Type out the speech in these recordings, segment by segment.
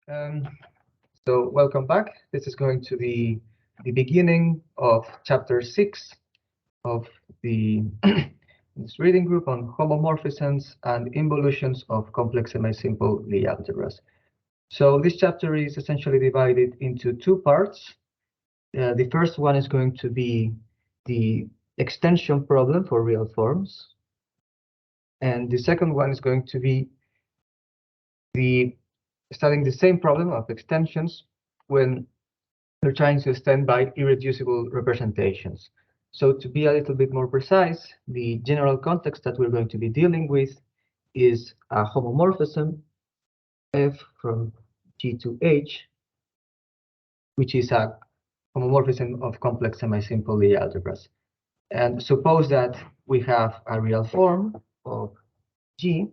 So welcome back. This is going to be the beginning of chapter 6 of this reading group on homomorphisms and involutions of complex semisimple Lie algebras. So this chapter is essentially divided into two parts. The first one is going to be the extension problem for real forms, and the second one is going to be studying the same problem of extensions when we're trying to extend by irreducible representations. So to be a little bit more precise, the general context that we're going to be dealing with is a homomorphism f from G to H, which is a homomorphism of complex semisimple Lie algebras. And suppose that we have a real form of G,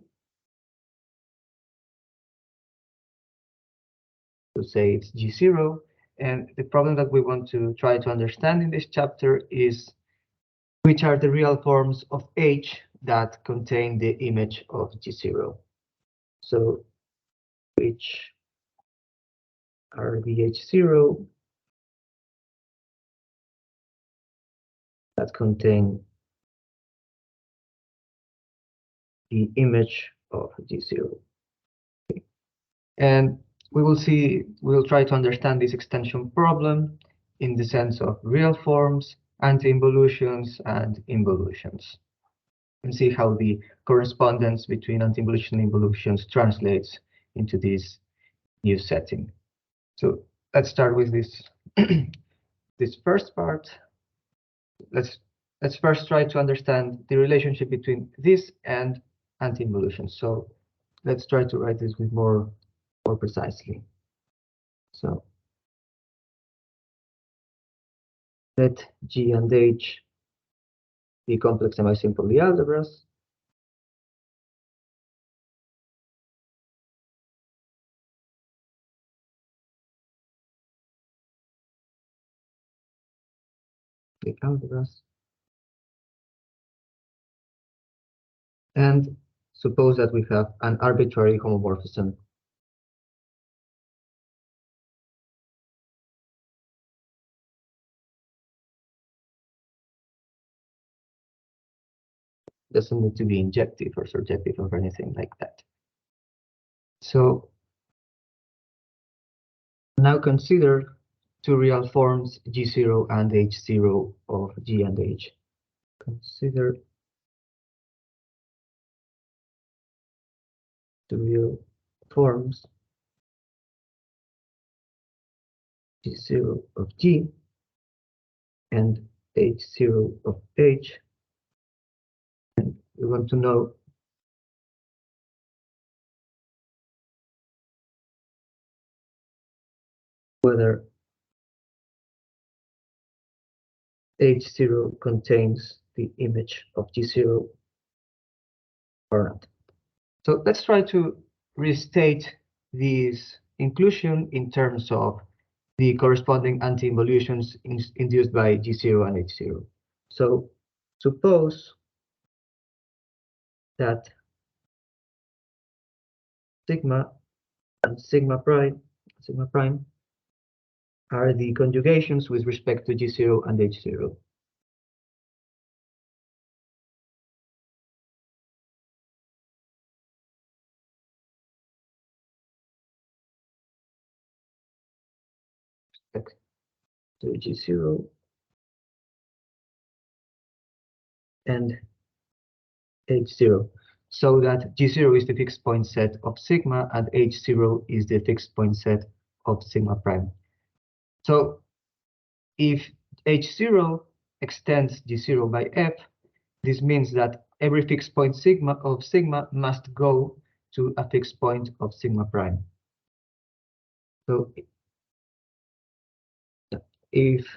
to say it's G0, and the problem that we want to try to understand in this chapter is which are the real forms of H that contain the image of G0. So which are the H0 that contain the image of G0. Okay. And we'll try to understand this extension problem in the sense of real forms, anti-involutions, and involutions, and see how the correspondence between anti-involution and involutions translates into this new setting. So let's start with this this first part. Let's first try to understand the relationship between this and anti-involution. So let's try to write this with more precisely. So let G and H be complex semisimple Lie algebras. Algebras. And suppose that we have an arbitrary homomorphism. Doesn't need to be injective or surjective or anything like that. So now consider two real forms G0 and H0 of G and H. Consider the real forms G0 of G and H0 of H. And we want to know whether H0 contains the image of G0 or not. So let's try to restate this inclusion in terms of the corresponding anti-involutions induced by G0 and H0. So suppose that sigma and sigma prime are the conjugations with respect to G0 and H0. To G0 and H0, so that G0 is the fixed point set of sigma and H0 is the fixed point set of sigma prime. So if H0 extends G0 by F, this means that every fixed point of sigma must go to a fixed point of sigma prime. So if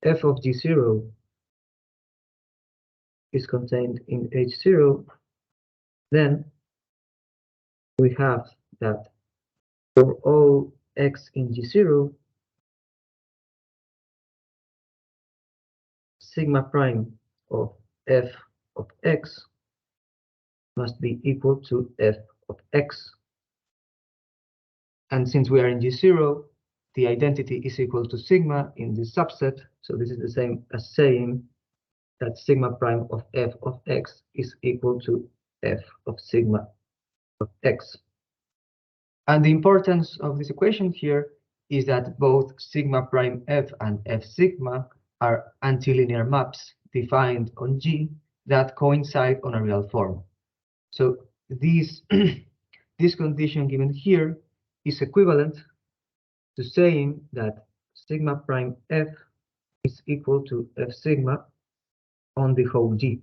f of G0 is contained in H0, then we have that for all x in G0, sigma prime of f of x must be equal to f of x And since we are in G0, the identity is equal to sigma in this subset. So this is the same as saying that sigma prime of f of x is equal to f of sigma of x. And the importance of this equation here is that both sigma prime f and f sigma are antilinear maps defined on G that coincide on a real form. So this condition given here is equivalent to saying that sigma prime f is equal to f sigma on the whole G.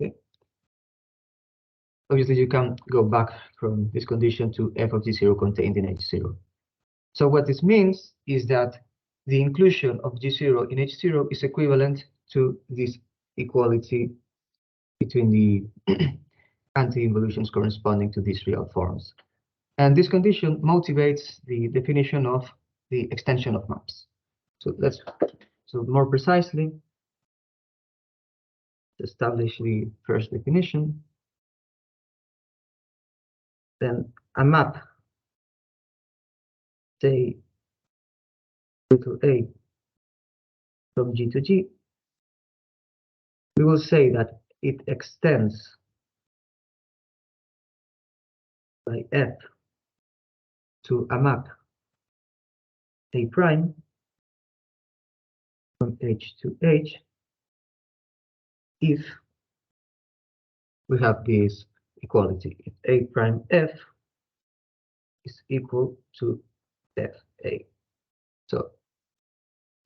Okay. Obviously, you can go back from this condition to f of G0 contained in H0. So what this means is that the inclusion of G0 in H0 is equivalent to this equality between the anti-involutions corresponding to these real forms. And this condition motivates the definition of the extension of maps. So more precisely, to establish the first definition, then a map, say, little a from G to G, we will say that it extends by f to a map a prime from H to H if we have this equality, if a prime f is equal to f a. So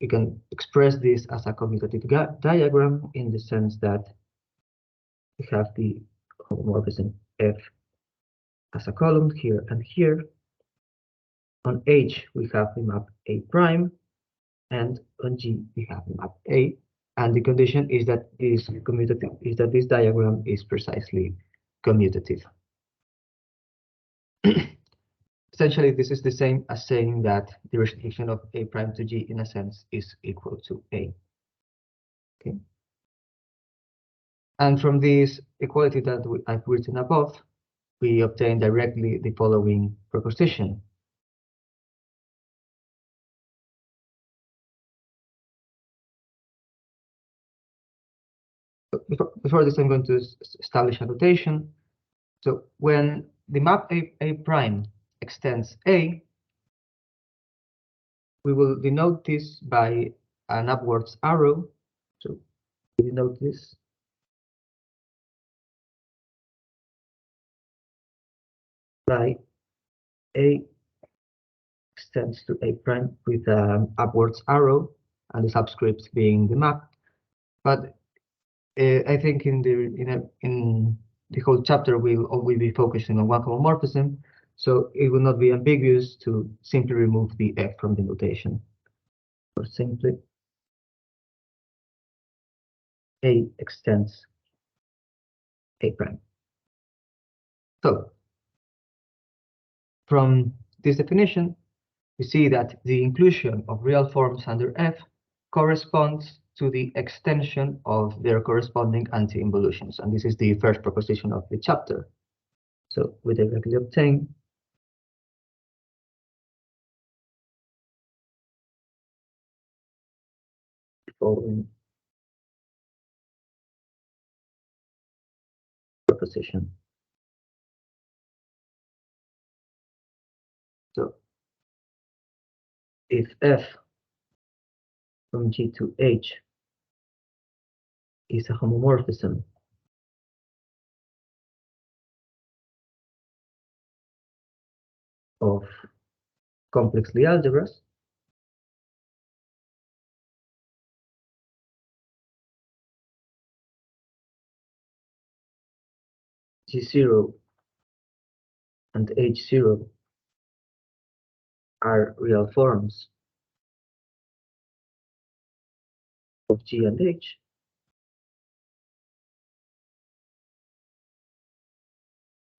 we can express this as a commutative diagram in the sense that we have the homomorphism f as a column here and here. On H we have the map a prime, and on G we have the map a. And the condition is that this diagram is precisely commutative. Essentially, this is the same as saying that the restriction of a prime to G in a sense is equal to a. Okay. And from this equality that I've written above, we obtain directly the following proposition. Before this, I'm going to establish a notation. So when the map a prime extends A, we will denote this by an upwards arrow. So we denote this by A extends to A prime with an upwards arrow and the subscript being the map. But I think in the whole chapter we'll be focusing on one homomorphism, so it will not be ambiguous to simply remove the f from the notation, or simply A extends A prime. So from this definition, we see that the inclusion of real forms under f corresponds to the extension of their corresponding anti-involutions, and this is the first proposition of the chapter. So we directly obtain the following proposition. So if f from G to H is a homomorphism of complex Lie algebras, G0 and H0 are real forms of G and H,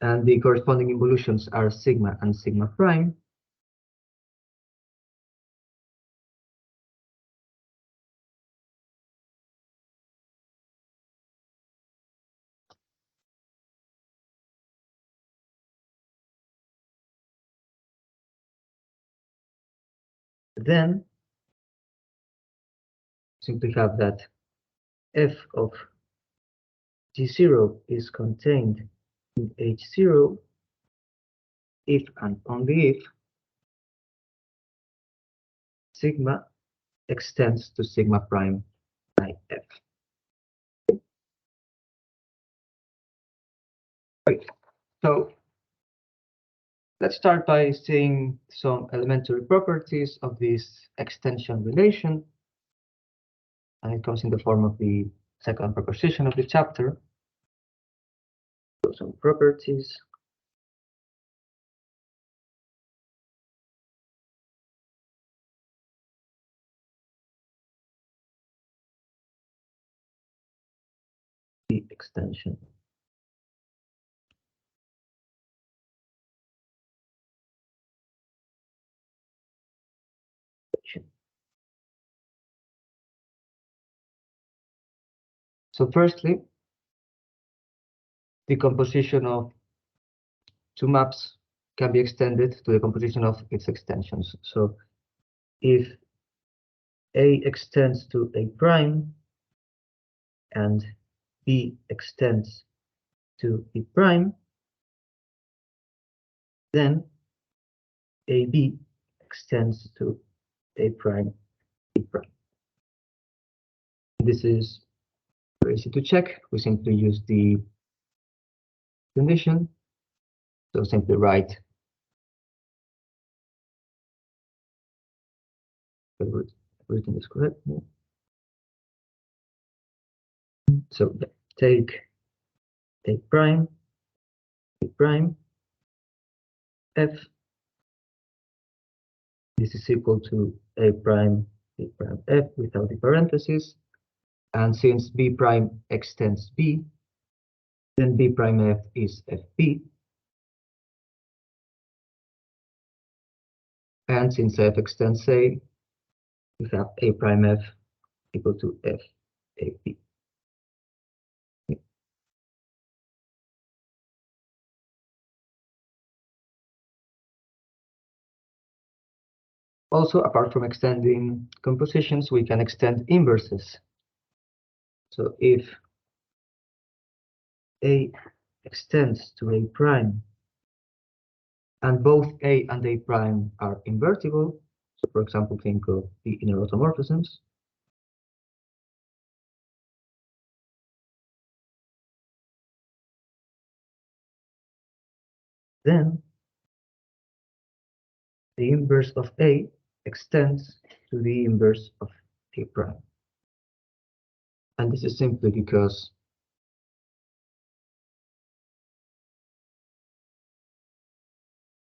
and the corresponding involutions are sigma and sigma prime, then simply have that f of G0 is contained in H0 if and only if sigma extends to sigma prime by f. Okay. So let's start by seeing some elementary properties of this extension relation, and it comes in the form of the second proposition of the chapter. So some properties. The extension. So firstly, the composition of two maps can be extended to the composition of its extensions. So if A extends to A prime and B extends to B prime, then AB extends to A prime, B prime. This is very easy to check. We simply use the condition. So simply write everything is correct. So take A prime, B prime, F. This is equal to A prime, B prime, F without the parentheses. And since B prime extends B, then B prime F is FB. And since F extends A, we have A prime F equal to F AB. Also, apart from extending compositions, we can extend inverses. So if A extends to A prime and both A and A prime are invertible, so for example, think of the inner automorphisms, then the inverse of A extends to the inverse of A prime. And this is simply because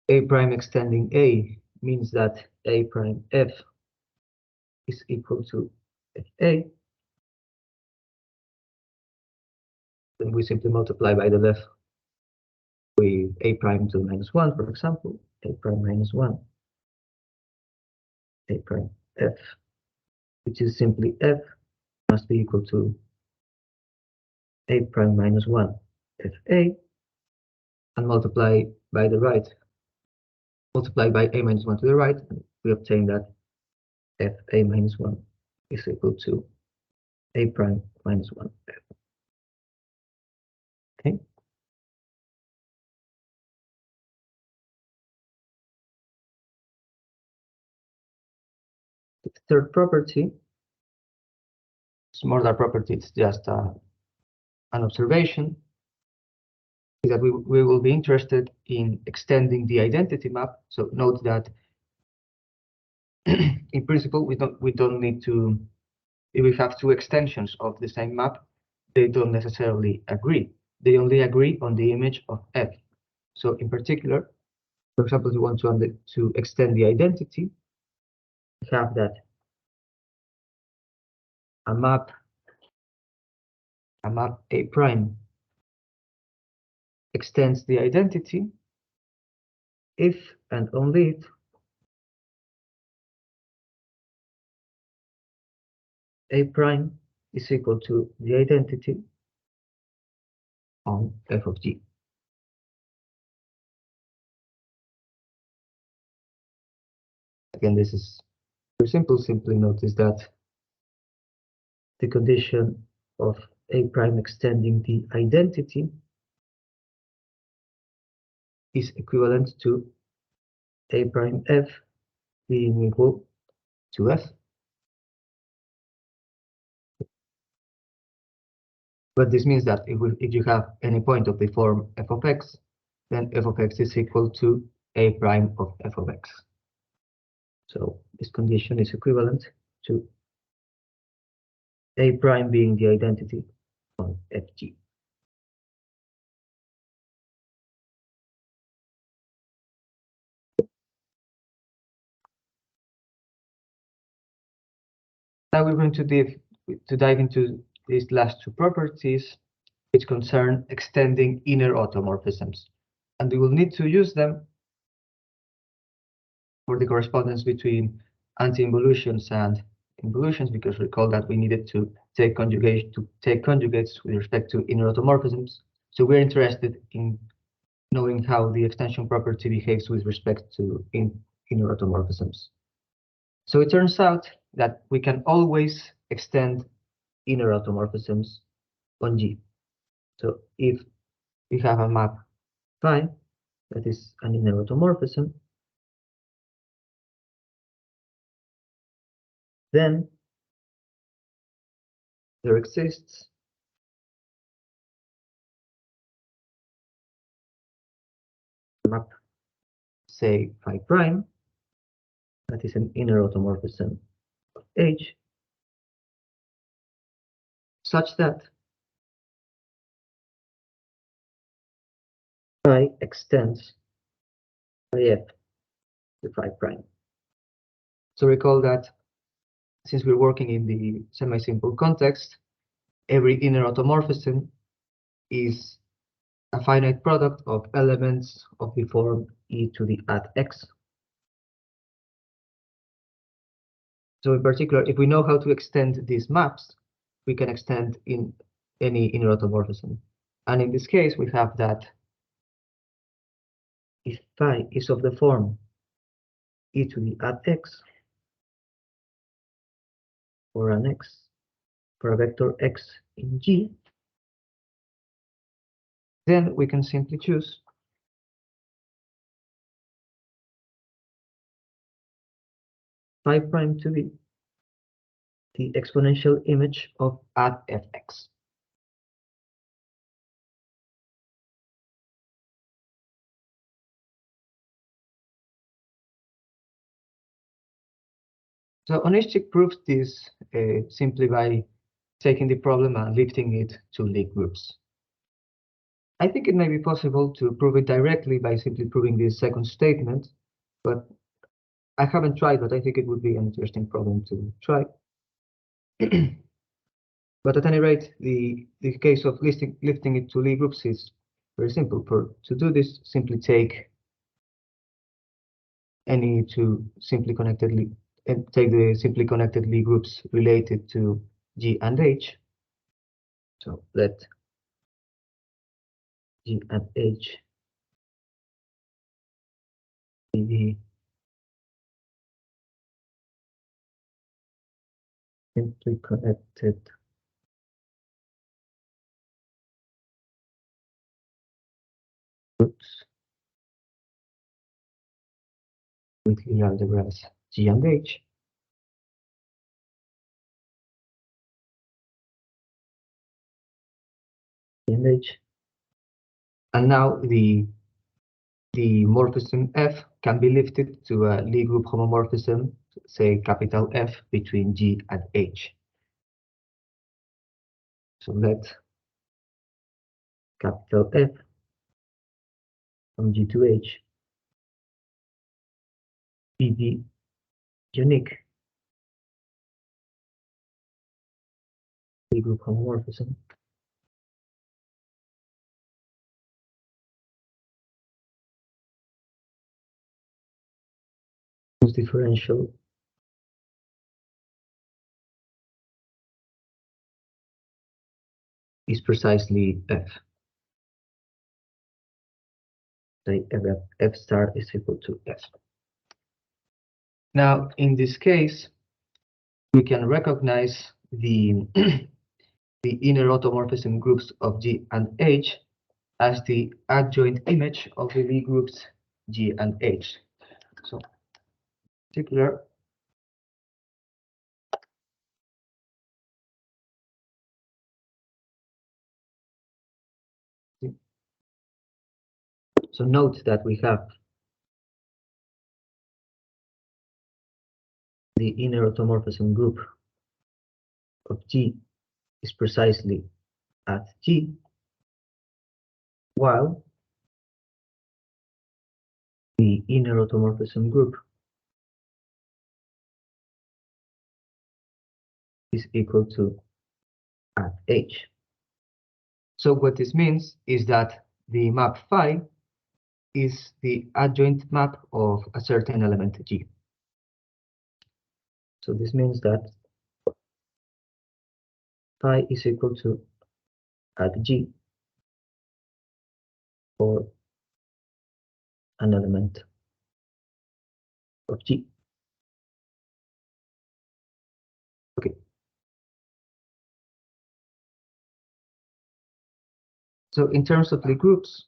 A prime extending A means that A prime F is equal to FA. Then we simply multiply by the left with A prime to the minus 1, for example, A prime minus 1, A prime F, which is simply F must be equal to A prime minus 1 FA, and multiply by the right, multiply by A minus 1 to the right, and we obtain that FA minus 1 is equal to A prime minus 1 F. Okay. The third property, smaller property, it's just an observation, is that we will be interested in extending the identity map. So note that in principle we don't need to, if we have two extensions of the same map, they don't necessarily agree. They only agree on the image of F. So in particular, for example, if you want to extend the identity, we have that a map A prime extends the identity if and only if A prime is equal to the identity on F of G. Again, this is For simple, simply notice that the condition of A prime extending the identity is equivalent to A prime F being equal to F. But this means that if you have any point of the form f of x, then f of x is equal to A prime of f of x. So this condition is equivalent to A prime being the identity on Fg. Now we're going to dive into these last two properties, which concern extending inner automorphisms. And we will need to use them for the correspondence between anti-involutions and involutions, because recall that we needed to take conjugates with respect to inner automorphisms. So we're interested in knowing how the extension property behaves with respect to inner automorphisms. So it turns out that we can always extend inner automorphisms on G. So if we have a map phi that is an inner automorphism, then there exists a map, say phi prime, that is an inner automorphism of H, such that phi extends phi f to phi prime. So recall that since we're working in the semi-simple context, every inner automorphism is a finite product of elements of the form e to the at x. So in particular, if we know how to extend these maps, we can extend in any inner automorphism. And in this case, we have that if phi is of the form e to the at x, for an x, for a vector x in G, then we can simply choose phi prime to be the exponential image of at fx. So Onishchik proves this simply by taking the problem and lifting it to Lie groups. I think it may be possible to prove it directly by simply proving this second statement, but I haven't tried, but I think it would be an interesting problem to try. But at any rate, the case of lifting it to Lie groups is very simple. To do this, simply take any two simply connected and take the simply connected Lie groups related to G and H. So let G and H be the simply connected groups with Lie algebras G and H. And H. And now the morphism F can be lifted to a Lie group homomorphism, say capital F, between G and H. So let capital F from G to H be the unique Lie group homomorphism whose differential is precisely F. Say F star is equal to F. Now, in this case, we can recognize the the inner automorphism groups of G and H as the adjoint image of the Lie groups G and H. So, in particular, so note that we have the inner automorphism group of G is precisely at G, while the inner automorphism group is equal to at H. So what this means is that the map phi is the adjoint map of a certain element G. So this means that phi is equal to at G for an element of G. Okay. So in terms of the groups,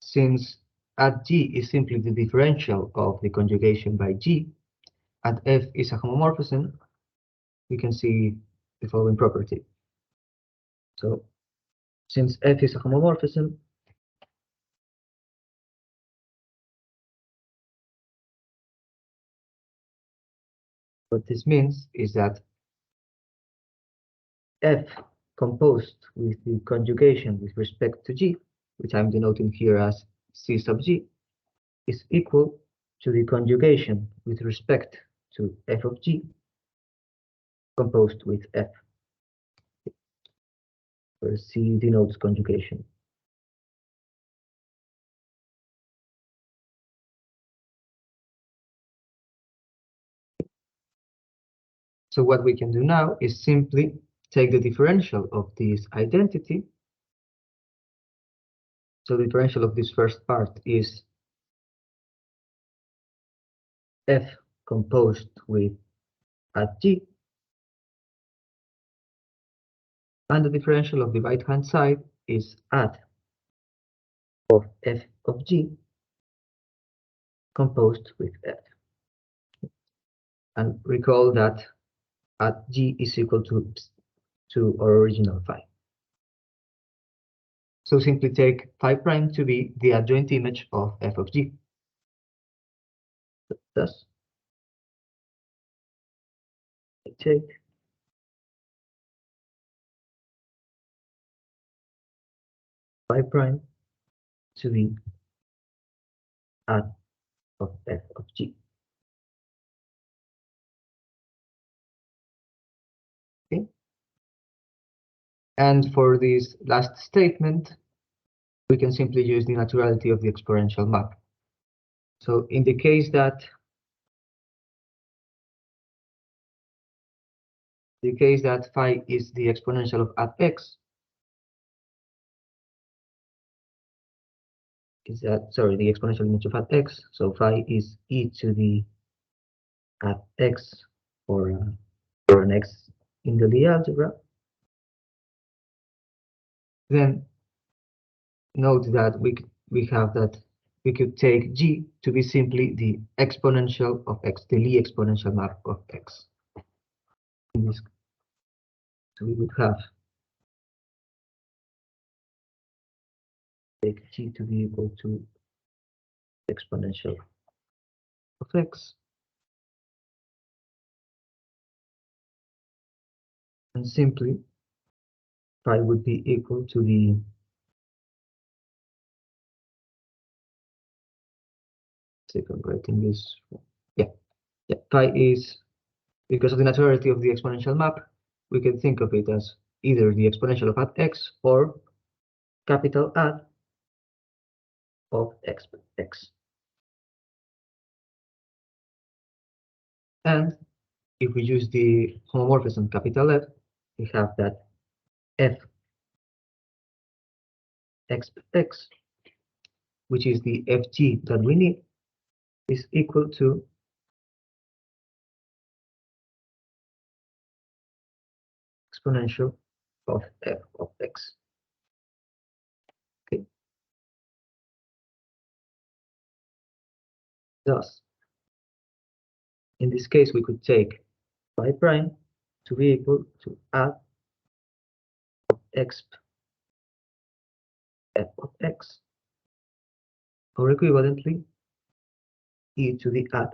since at G is simply the differential of the conjugation by G, and F is a homomorphism, we can see the following property. So since F is a homomorphism, what this means is that F composed with the conjugation with respect to G, which I'm denoting here as C sub G, is equal to the conjugation with respect to F of G composed with F, where C denotes conjugation. So what we can do now is simply take the differential of this identity. So the differential of this first part is F composed with at G, and the differential of the right-hand side is at of F of G composed with F. And recall that at G is equal to our original phi. So simply take phi prime to be the adjoint image of F of G. Thus, I take phi prime to be at of F of G. Okay. And for this last statement, we can simply use the naturality of the exponential map. So in the case that phi is the exponential of at x, the exponential image of at x, so phi is e to the at x for an x in the Lie algebra, then note that we could take G to be simply the exponential of x, the Lie exponential map of x. So we would have take G to be equal to exponential of x, and simply phi would be equal to the second writing this. Phi is, because of the naturality of the exponential map, we can think of it as either the exponential of at x or capital at of x. And if we use the homomorphism capital F, we have that f x, which is the fg that we need, is equal to exponential of f of x. Okay. Thus, in this case, we could take phi prime to be equal to add exp f of x, or equivalently, e to the add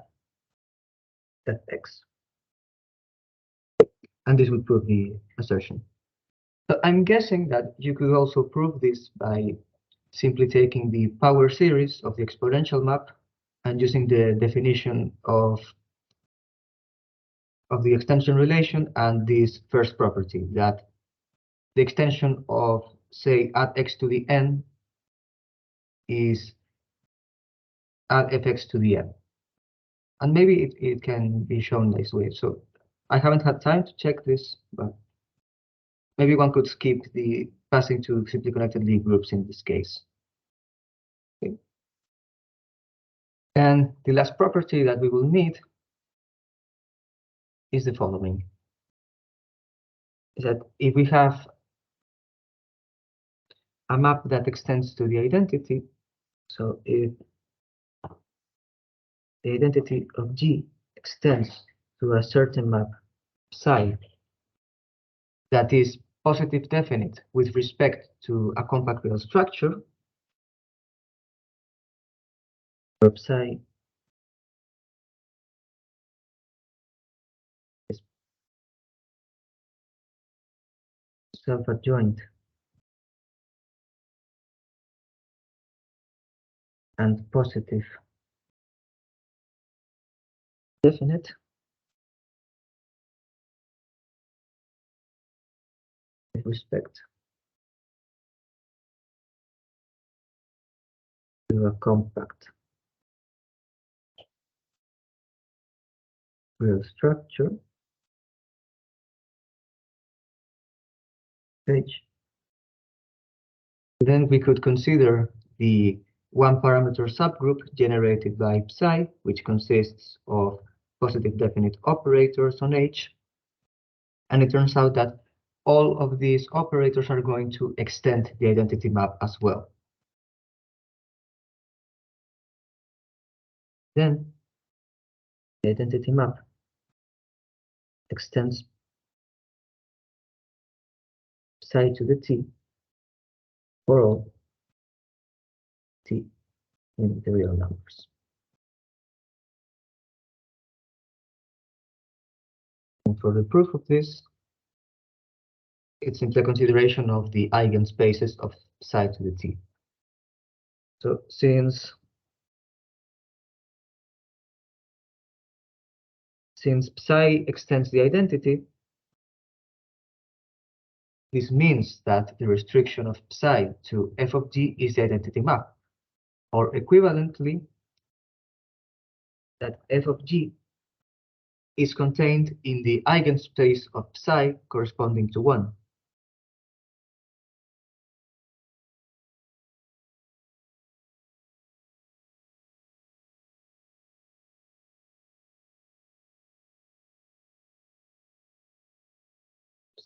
fx. And this would prove the assertion. So I'm guessing that you could also prove this by simply taking the power series of the exponential map and using the definition of the extension relation and this first property, that the extension of, say, add x to the n is add fx to the n. And maybe it can be shown this way. So I haven't had time to check this, but maybe one could skip the passing to simply connected Lie groups in this case. Okay. And the last property that we will need is the following. Is that if we have a map that extends to the identity, so if the identity of G extends to a certain map psi that is positive definite with respect to a compact real structure, where psi is self-adjoint and positive definite, with respect to a compact real structure H, then we could consider the one parameter subgroup generated by psi, which consists of positive definite operators on H. And it turns out that all of these operators are going to extend the identity map as well. Then the identity map extends psi to the t for all t in the real numbers. And for the proof of this, it's simply a consideration of the eigenspaces of psi to the t. So since psi extends the identity, this means that the restriction of psi to f of g is the identity map, or equivalently, that f of g is contained in the eigenspace of psi corresponding to 1.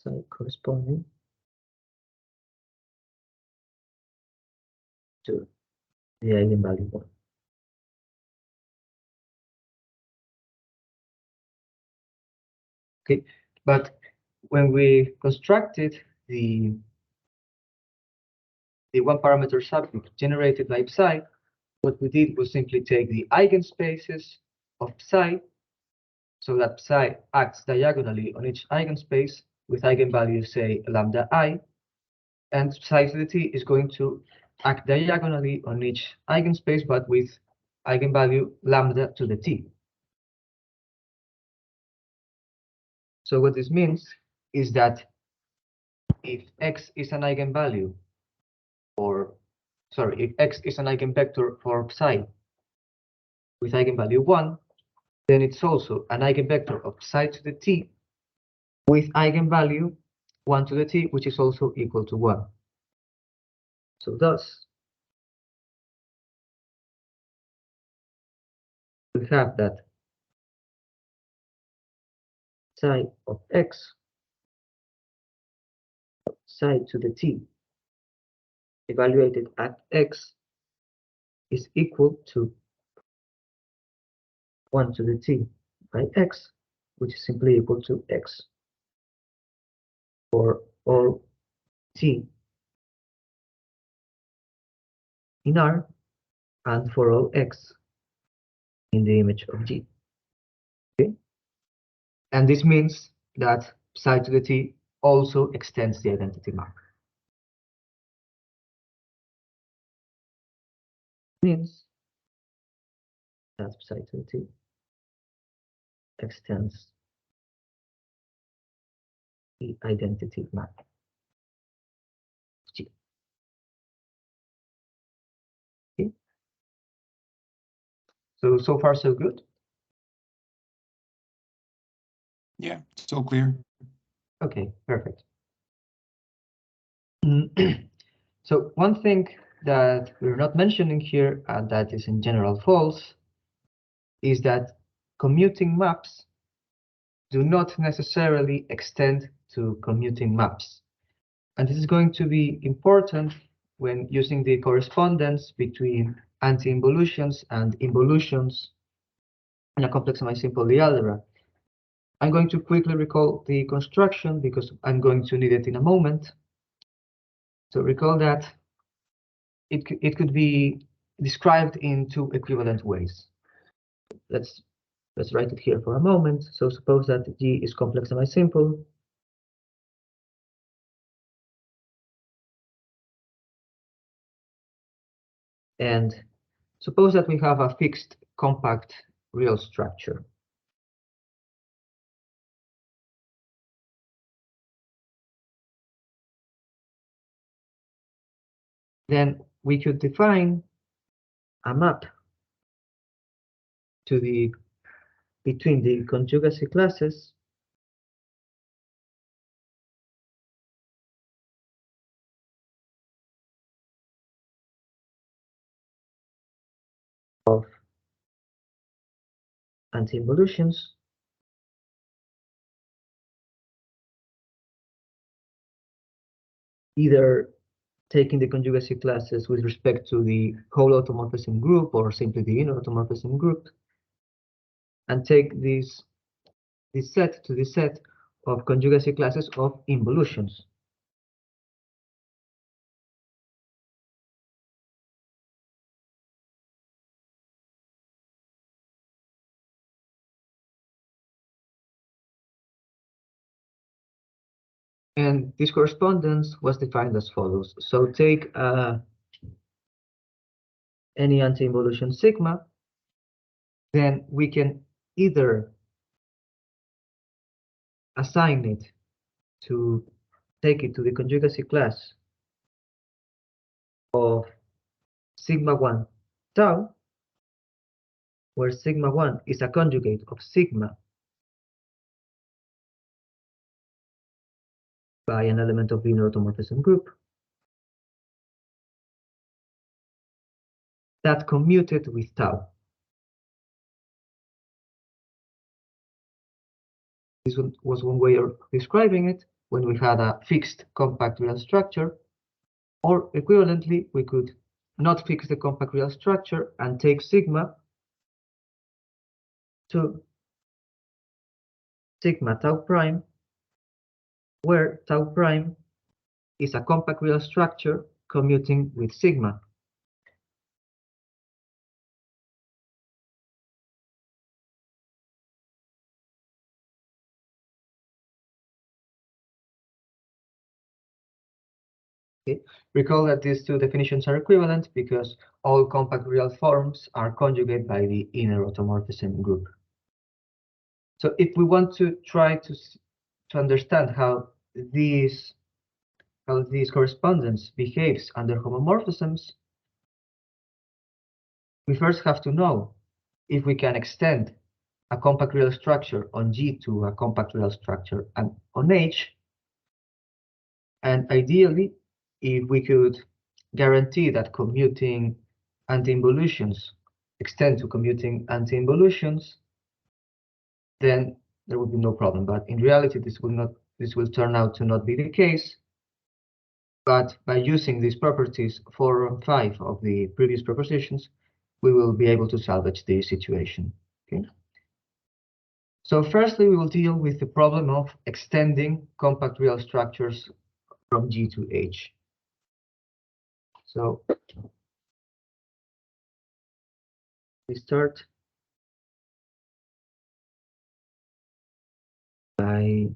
Psi corresponding to the eigenvalue 1. Okay, but when we constructed the one parameter subgroup generated by psi, what we did was simply take the eigenspaces of psi, so that psi acts diagonally on each eigenspace with eigenvalue, say, lambda I, and psi to the t is going to act diagonally on each eigenspace, but with eigenvalue lambda to the t. So what this means is that if x is an eigenvalue, if x is an eigenvector for psi with eigenvalue 1, then it's also an eigenvector of psi to the t with eigenvalue 1 to the t, which is also equal to 1. So thus, we have that psi of x, psi to the t, evaluated at x is equal to 1 to the t by x, which is simply equal to x for all t in R and for all x in the image of G. Okay? And this means that psi to the t also extends the identity map. Means that psi to the t extends the identity map of G. Okay? So far so good? Yeah, so clear. Okay, perfect. So one thing that we're not mentioning here, and that is in general false, is that commuting maps do not necessarily extend to commuting maps. And this is going to be important when using the correspondence between anti-involutions and involutions in a complex semi-simple algebra. I'm going to quickly recall the construction because I'm going to need it in a moment. So recall that it could be described in two equivalent ways. Let's write it here for a moment. So suppose that G is complex semi-simple. And suppose that we have a fixed compact real structure. Then we could define a map to the between the conjugacy classes of anti-involutions either taking the conjugacy classes with respect to the whole automorphism group or simply the inner automorphism group, and take this set to the set of conjugacy classes of involutions. And this correspondence was defined as follows. So take any anti-involution sigma, then we can either assign it to take it to the conjugacy class of sigma 1 tau, where sigma 1 is a conjugate of sigma by an element of the inner automorphism group that commuted with tau. This was one way of describing it when we had a fixed compact real structure, or equivalently, we could not fix the compact real structure and take sigma to sigma tau prime, where tau prime is a compact real structure commuting with sigma. Okay. Recall that these two definitions are equivalent because all compact real forms are conjugate by the inner automorphism group. So if we want to try to understand how this correspondence behaves under homomorphisms, we first have to know if we can extend a compact real structure on G to a compact real structure and on H, and ideally, if we could guarantee that commuting anti-involutions extend to commuting anti-involutions, then there would be no problem. But in reality, this will turn out to not be the case. But by using these properties 4 and 5 of the previous propositions, we will be able to salvage the situation. Okay. So firstly, we will deal with the problem of extending compact real structures from G to H. So we start by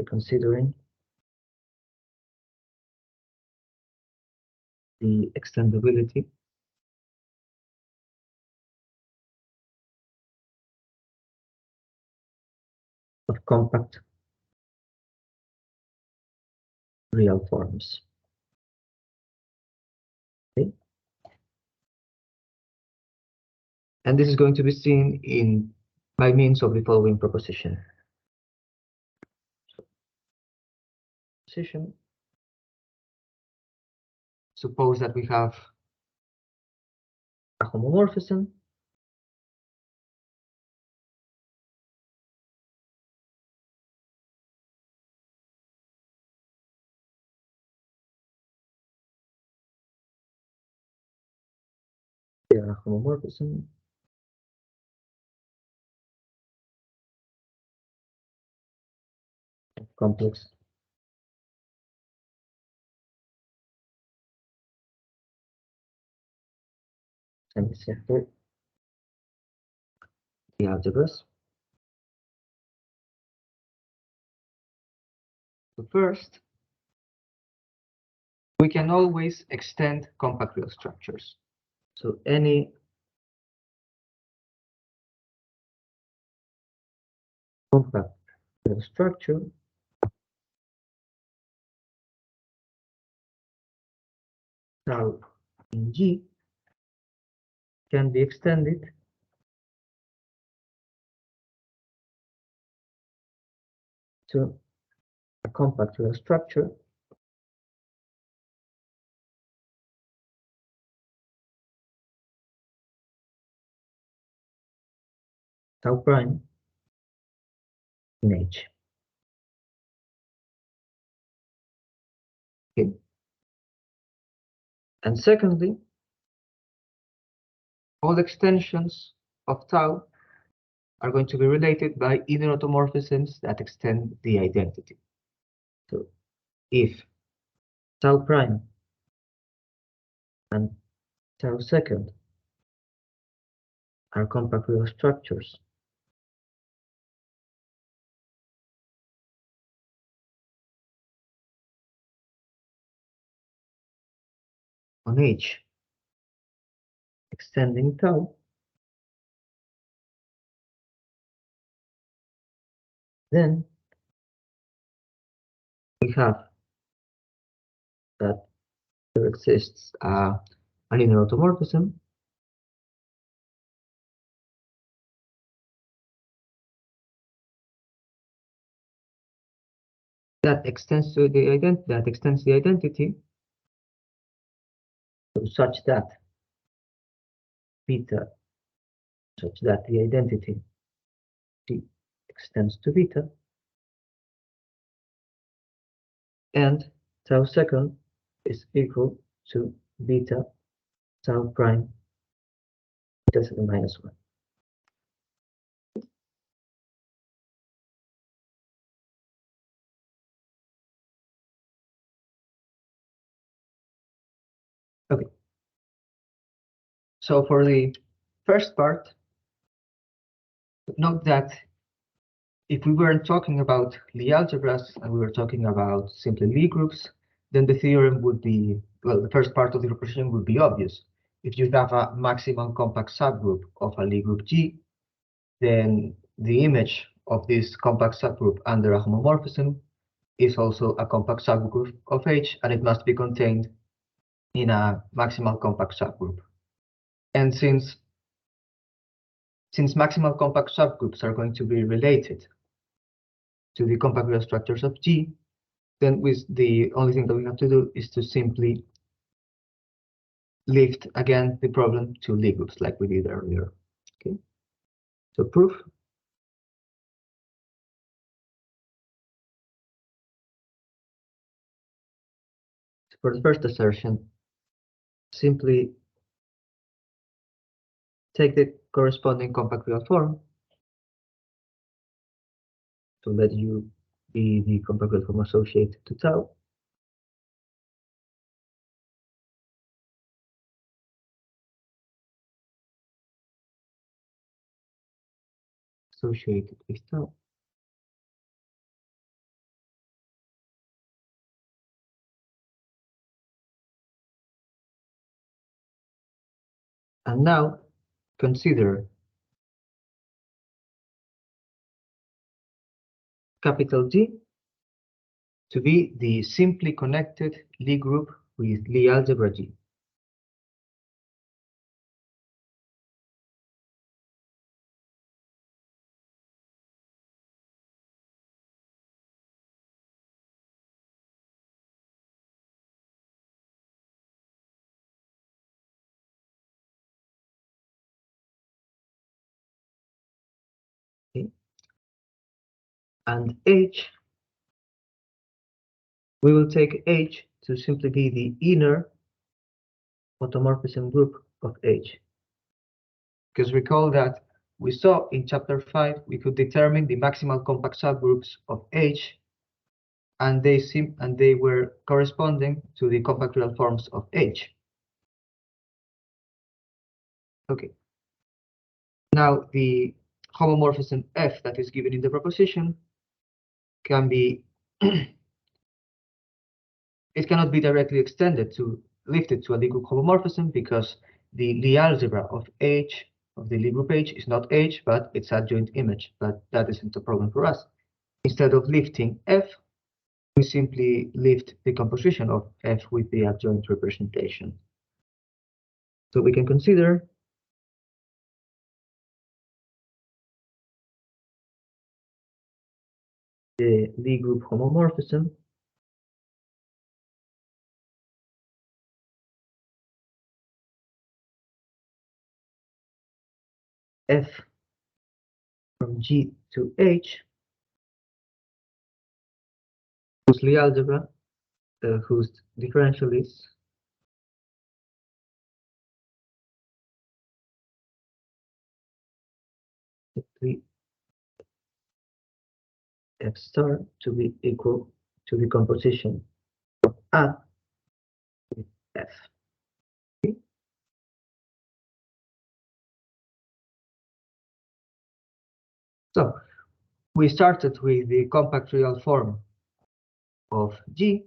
considering the extendability of compact real forms. Okay. And this is going to be seen by means of the following proposition. Suppose that we have a homomorphism of complex semisimple algebras. So first, we can always extend compact real structures. So any compact real structure tau in G can be extended to a compact real structure tau prime in H. Okay. And secondly, all extensions of tau are going to be related by inner automorphisms that extend the identity. So if tau prime and tau second are compact real structures, on H extending tau, then we have that there exists an inner automorphism that extends to the identity such that the identity T extends to beta, and tau second is equal to beta tau prime beta second minus 1. Okay. So for the first part, note that if we weren't talking about Lie algebras and we were talking about simply Lie groups, then the theorem would be, well, the first part of the proposition would be obvious. If you have a maximum compact subgroup of a Lie group G, then the image of this compact subgroup under a homomorphism is also a compact subgroup of H, and it must be contained in a maximal compact subgroup. And since maximal compact subgroups are going to be related to the compact real structures of G, then the only thing that we have to do is to simply lift again the problem to Lie groups like we did earlier. Okay. So proof. For the first assertion, simply take the corresponding compact real form to let U be the compact real form associated to tau. Associated with tau. And now consider capital G to be the simply connected Lie group with Lie algebra G. Okay. And H, we will take H to simply be the inner automorphism group of H. Because recall that we saw in chapter 5 we could determine the maximal compact subgroups of H, and they were corresponding to the compact real forms of H. Okay. Now the homomorphism F that is given in the proposition can be it cannot be directly extended to lifted to a Lie group homomorphism because the Lie algebra of H of the Lie group H is not H, but its adjoint image. But that isn't a problem for us. Instead of lifting F, we simply lift the composition of F with the adjoint representation. So we can consider the Lie group homomorphism F from G to H, whose Lie algebra, whose differential is F star to be equal to the composition of A with F. Okay. So we started with the compact real form of G,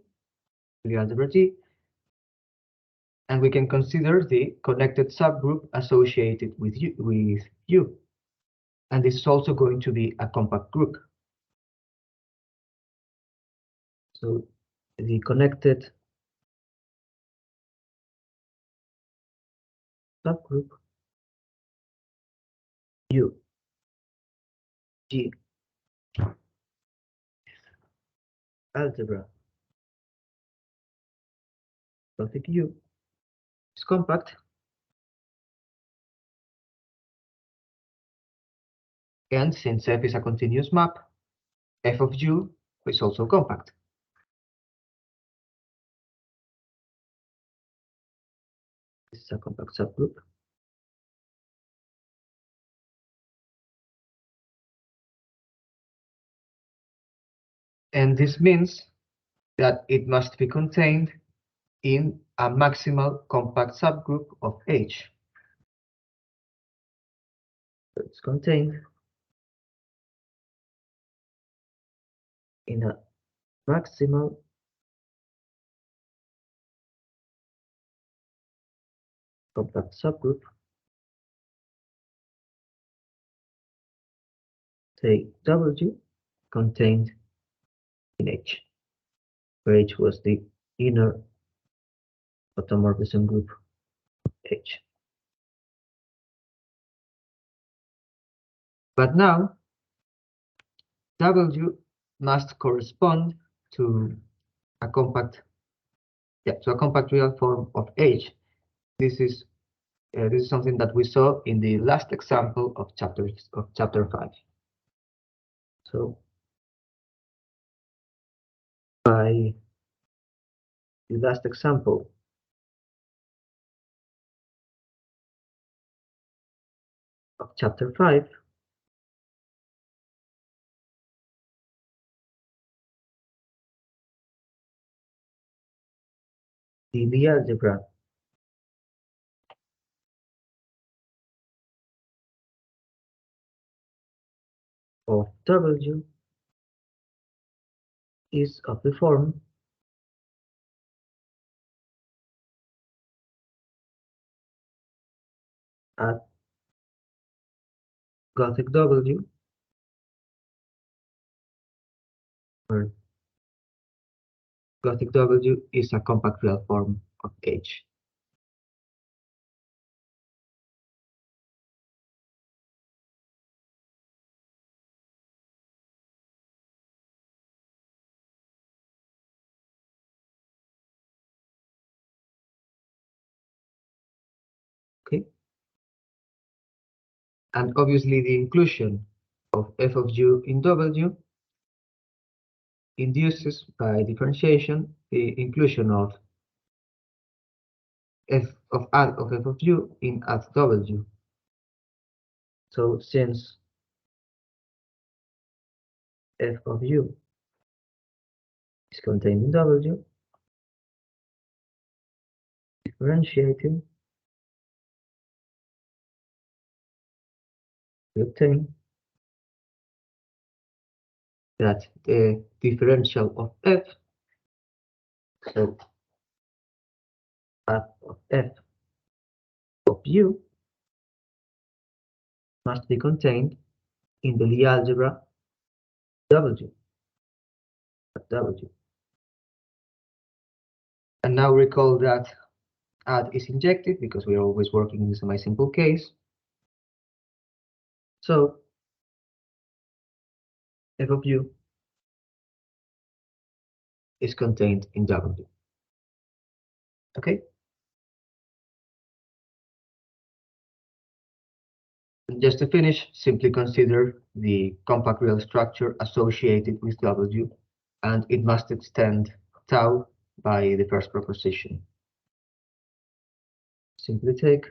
the algebra G, and we can consider the connected subgroup associated with U. And this is also going to be a compact group. So the connected subgroup U, G, algebra, suffix U is compact, and since F is a continuous map, F of U is also compact. This is a compact subgroup. And this means that it must be contained in a maximal compact subgroup of H. So it's contained in a maximal compact subgroup, say W, contained in H, where H was the inner automorphism group of H. But now W must correspond to a compact real form of H. This is something that we saw in the last example of chapter 5. So by the last example of chapter 5, the algebra of W is of the form at Gothic W, where Gothic W is a compact real form of H. Okay, and obviously the inclusion of f of u in W induces by differentiation the inclusion of f of u in at W. So since f of u is contained in W, differentiating, we obtain that the differential of f, so f of f of u, must be contained in the Lie algebra W at W. And now recall that add is injected because we are always working in the semi-simple case. So f of u is contained in W. Okay? And just to finish, simply consider the compact real structure associated with W, and it must extend tau by the first proposition. Simply take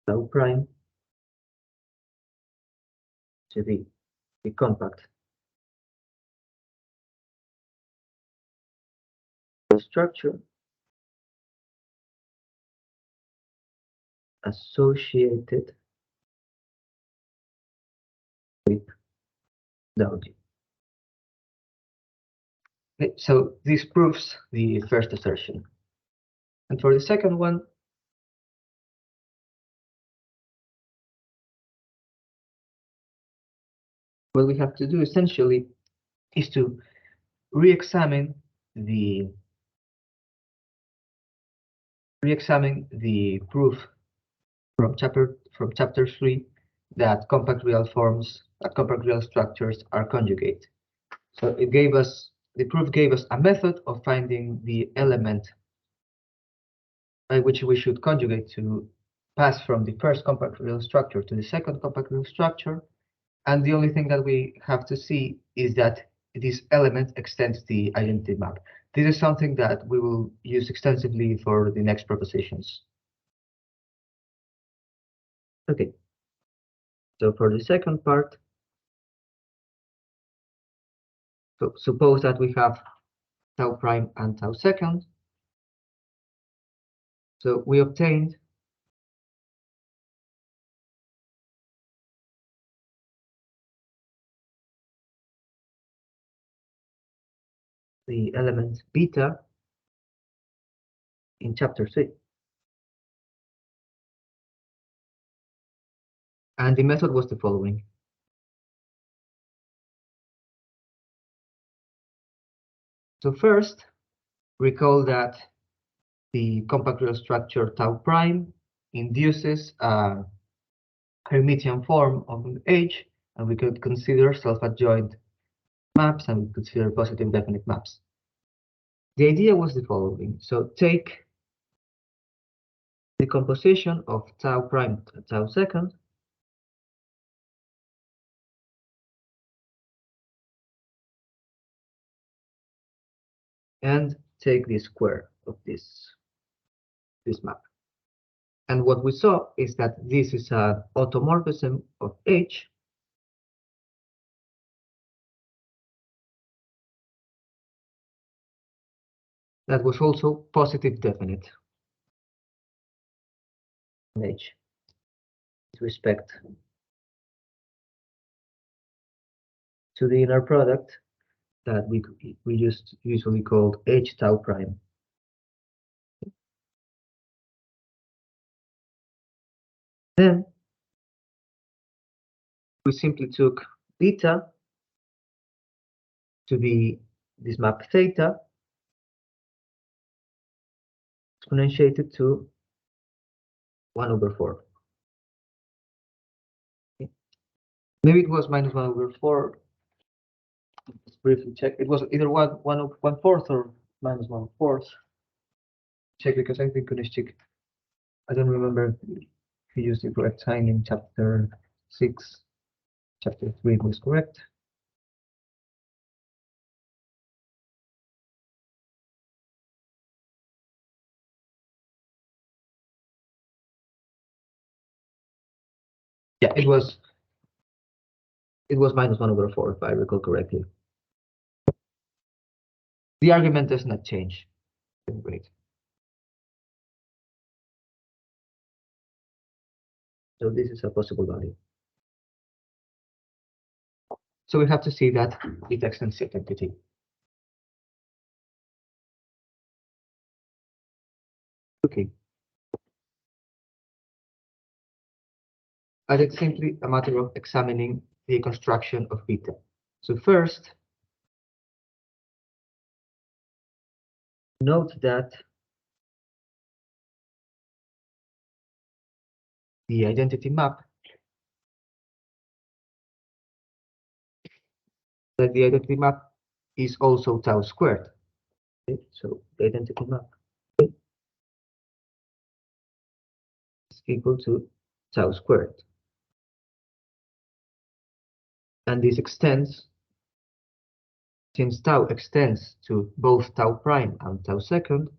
tau prime to be the compact structure associated with W. Okay, so this proves the first assertion. And for the second one, what we have to do essentially is to re-examine the proof from chapter 3 that compact real structures are conjugate. So the proof gave us a method of finding the element by which we should conjugate to pass from the first compact real structure to the second compact real structure. And the only thing that we have to see is that this element extends the identity map. This is something that we will use extensively for the next propositions. Okay, so for the second part, so suppose that we have tau prime and tau second. So we obtained the element beta in chapter 3. And the method was the following. So first, recall that the compact real structure tau prime induces a Hermitian form of H, and we could consider self-adjoint maps and we consider positive definite maps. The idea was the following. So take the composition of tau prime and tau second, and take the square of this map. And what we saw is that this is an automorphism of H that was also positive definite in H with respect to the inner product that we just usually called H tau prime. Then we simply took beta to be this map theta exponentiated to 1/4. Okay. Maybe it was minus 1/4. Let's briefly check. It was either 1/4 or minus 1/4. Check because I think I don't remember if you used the correct sign in chapter 6. Chapter 3 was correct. Yeah, it was minus 1/4 if I recall correctly. The argument does not change. Great. So this is a possible value. So we have to see that it extends the identity. Okay. And it's simply a matter of examining the construction of beta. So first, note that the identity map is also tau squared. Okay? So the identity map is equal to tau squared. And this extends, since tau extends to both tau prime and tau second,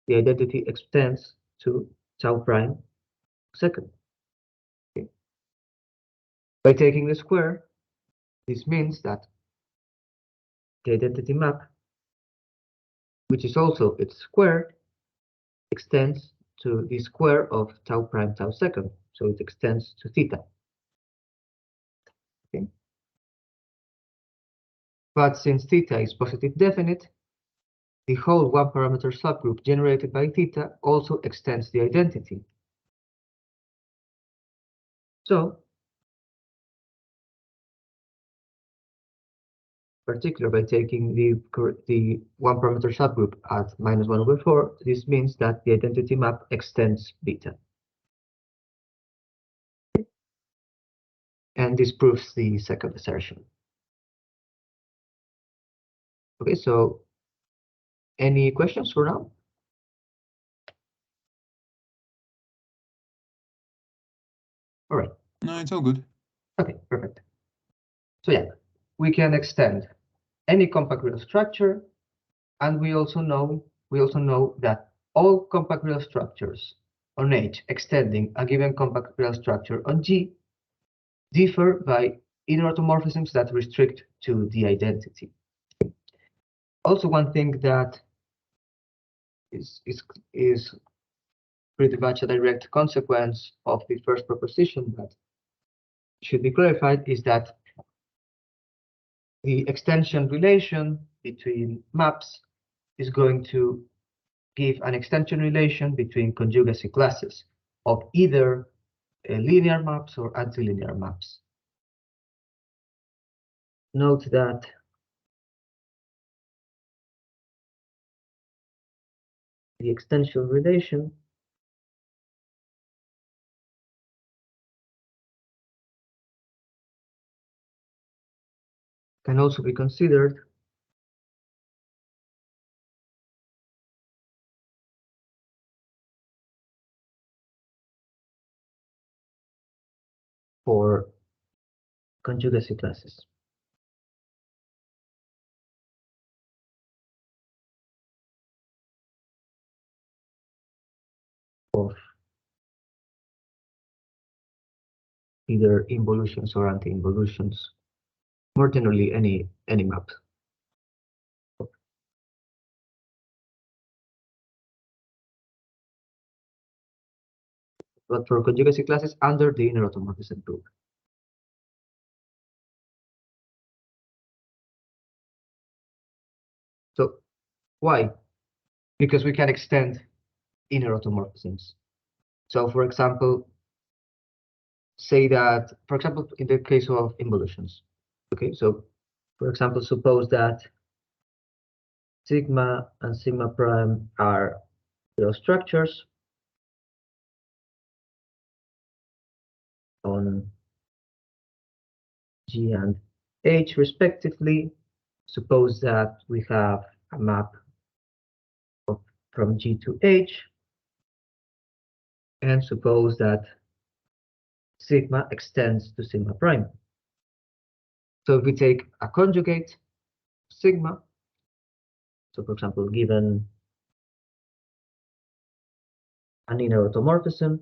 the identity extends to tau prime second. Okay. By taking the square, this means that the identity map, which is also its square, extends to the square of tau prime tau second. So it extends to theta. Okay. But since theta is positive definite, the whole one-parameter subgroup generated by theta also extends the identity. So, particularly by taking the one-parameter subgroup at minus 1/4, this means that the identity map extends beta. And this proves the second assertion. Okay, so any questions for now? All right. No, it's all good. Okay, perfect. So yeah, we can extend any compact real structure, and we also know that all compact real structures on H extending a given compact real structure on G differ by inner automorphisms that restrict to the identity. Also, one thing that is pretty much a direct consequence of the first proposition that should be clarified is that the extension relation between maps is going to give an extension relation between conjugacy classes of either linear maps or antilinear maps. Note that the extension relation can also be considered for conjugacy classes. Of either involutions or anti-involutions, more generally any map. But for conjugacy classes under the inner automorphism group. So why? Because we can extend inner automorphisms. So for example, say that, for example, in the case of involutions, okay, so for example, suppose that sigma and sigma prime are real structures on G and H respectively. Suppose that we have a map from G to H, and suppose that sigma extends to sigma prime. So if we take a conjugate sigma, so for example, given an inner automorphism,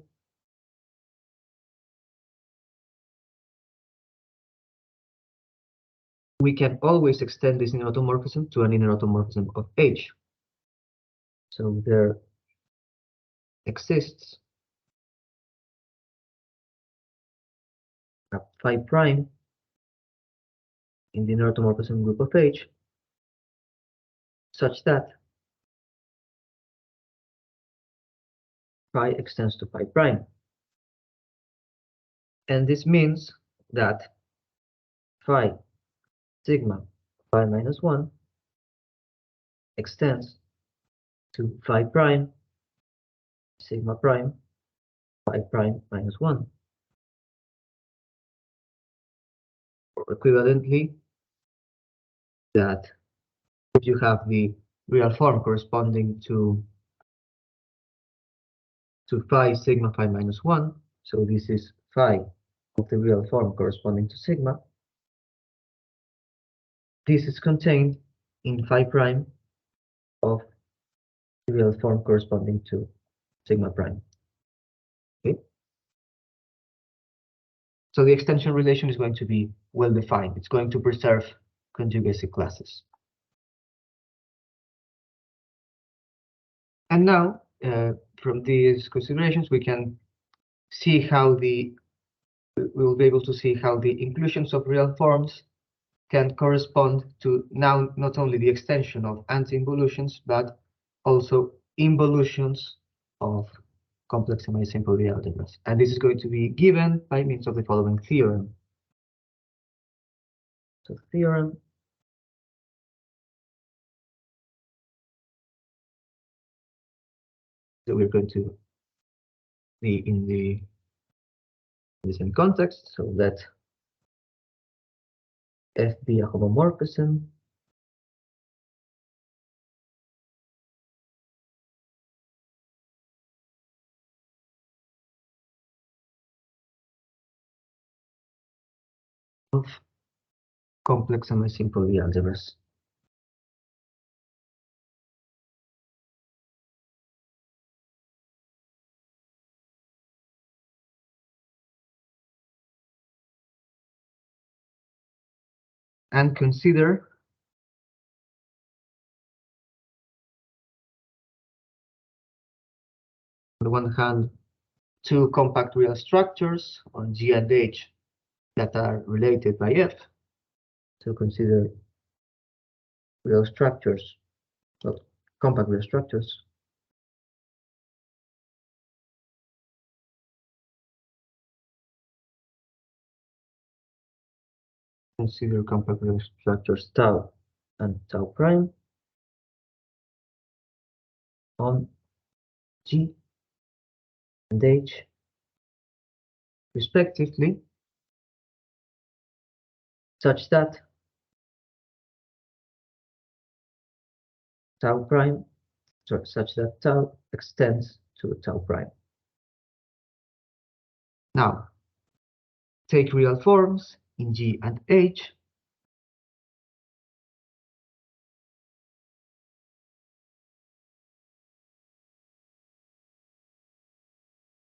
we can always extend this inner automorphism to an inner automorphism of H. So there exists a phi prime in the inner automorphism group of H such that phi extends to phi prime. And this means that phi sigma phi minus 1 extends to phi prime sigma prime phi prime minus 1. Or equivalently, that if you have the real form corresponding to phi sigma phi minus 1, so this is phi of the real form corresponding to sigma, this is contained in phi prime of the real form corresponding to sigma prime. Okay? So the extension relation is going to be well defined. It's going to preserve conjugacy classes. And now, from these considerations, we can see how we will be able to see how the inclusions of real forms can correspond to now not only the extension of anti-involutions, but also involutions of complex semisimple algebras. And this is going to be given by means of the following theorem. So theorem that we're going to be in the same context. So let F be a homomorphism of complex semisimple algebras. And consider on the one hand two compact real structures on G and H that are related by F. So consider real structures, not compact real structures. Consider compact real structures tau and tau prime on G and H respectively, such that tau prime, such that tau extends to tau prime. Now, take real forms in G and H.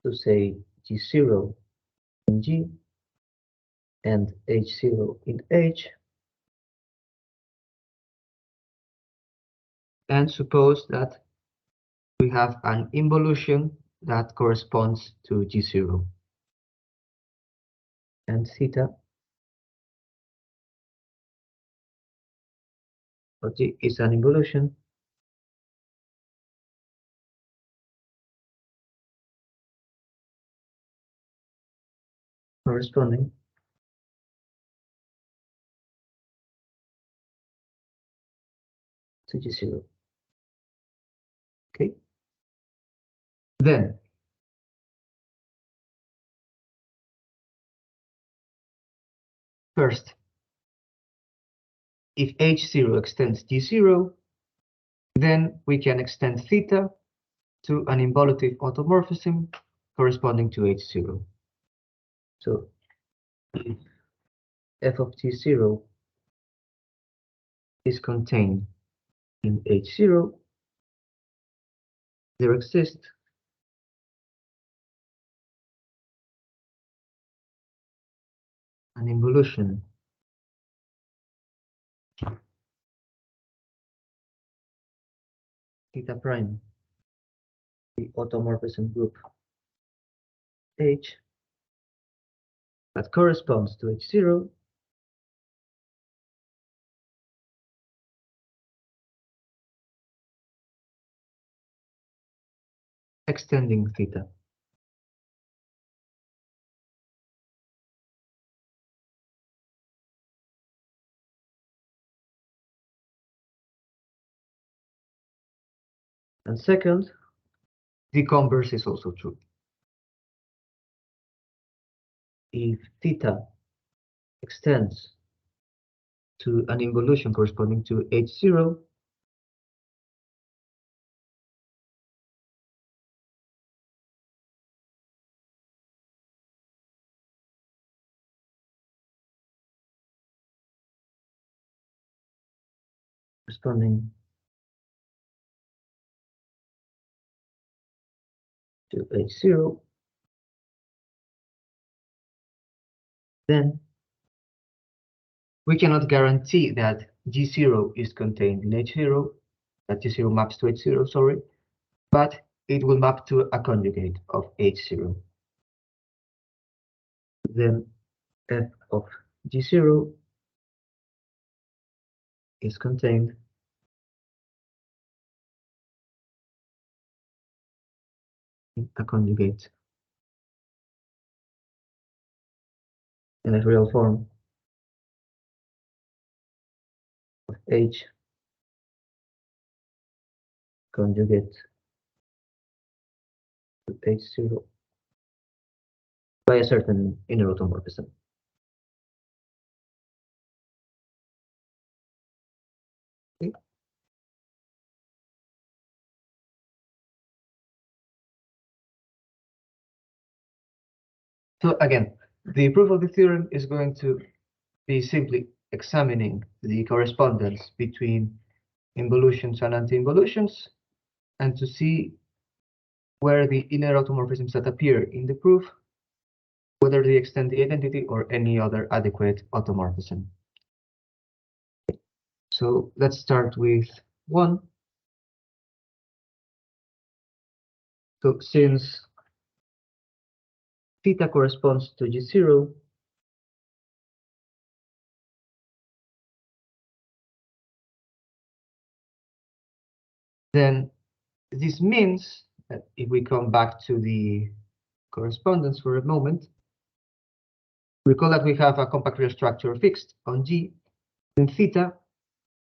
To say G0 in G and H0 in H. And suppose that we have an involution that corresponds to G0. And theta of G is an involution corresponding to G0. Okay. Then first, if H0 extends G0, then we can extend theta to an involutive automorphism corresponding to H0. So if f of G0 is contained in H0, there exists an involution theta prime, the automorphism group H, that corresponds to H0 extending theta. And second, the converse is also true. If theta extends to an involution corresponding to H0, corresponding to H0, then we cannot guarantee that G0 is contained in H0, that G0 maps to H0, sorry, but it will map to a conjugate of H0. Then f of G0 is contained in a conjugate in a real form of H conjugate to H0 by a certain inner automorphism. Okay. So again, the proof of the theorem is going to be simply examining the correspondence between involutions and anti-involutions, and to see where the inner automorphisms that appear in the proof, whether they extend the identity or any other adequate automorphism. So let's start with 1. So since theta corresponds to G0, then this means that if we come back to the correspondence for a moment, recall that we have a compact real structure fixed on G, then theta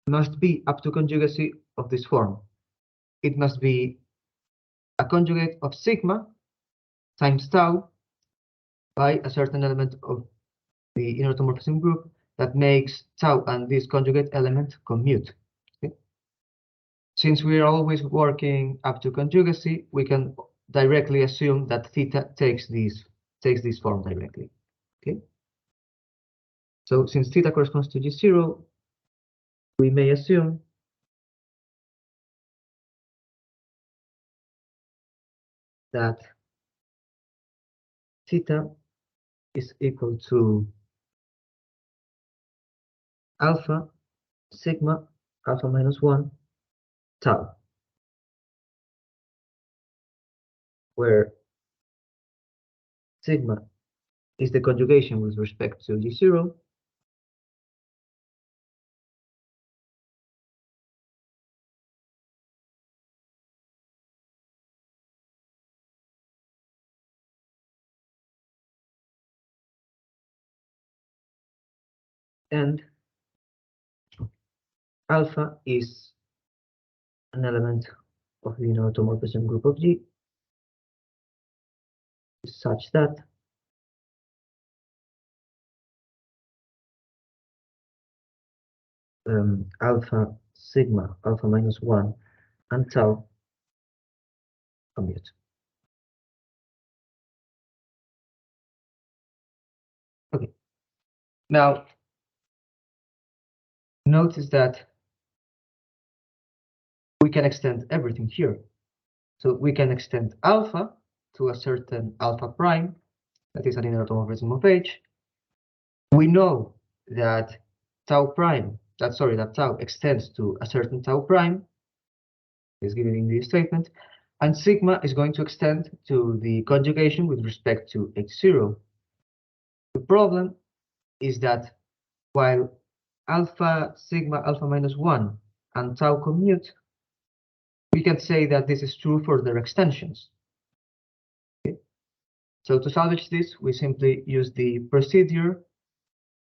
must be up to conjugacy of this form. It must be a conjugate of sigma times tau by a certain element of the inner automorphism group that makes tau and this conjugate element commute. Okay? Since we are always working up to conjugacy, we can directly assume that theta takes this form directly. Okay. So since theta corresponds to G0, we may assume that theta is equal to alpha sigma alpha minus 1 tau, where sigma is the conjugation with respect to G0, and alpha is an element of the inner automorphism group of G, such that alpha sigma alpha minus 1 and tau commute. Okay. Now, notice that we can extend everything here. So we can extend alpha to a certain alpha prime, that is an inner automorphism of H. We know that tau extends to a certain tau prime, is given in this statement, and sigma is going to extend to the conjugation with respect to H0. The problem is that while alpha sigma alpha minus 1 and tau commute, we can say that this is true for their extensions. Okay. So to salvage this, we simply use the procedure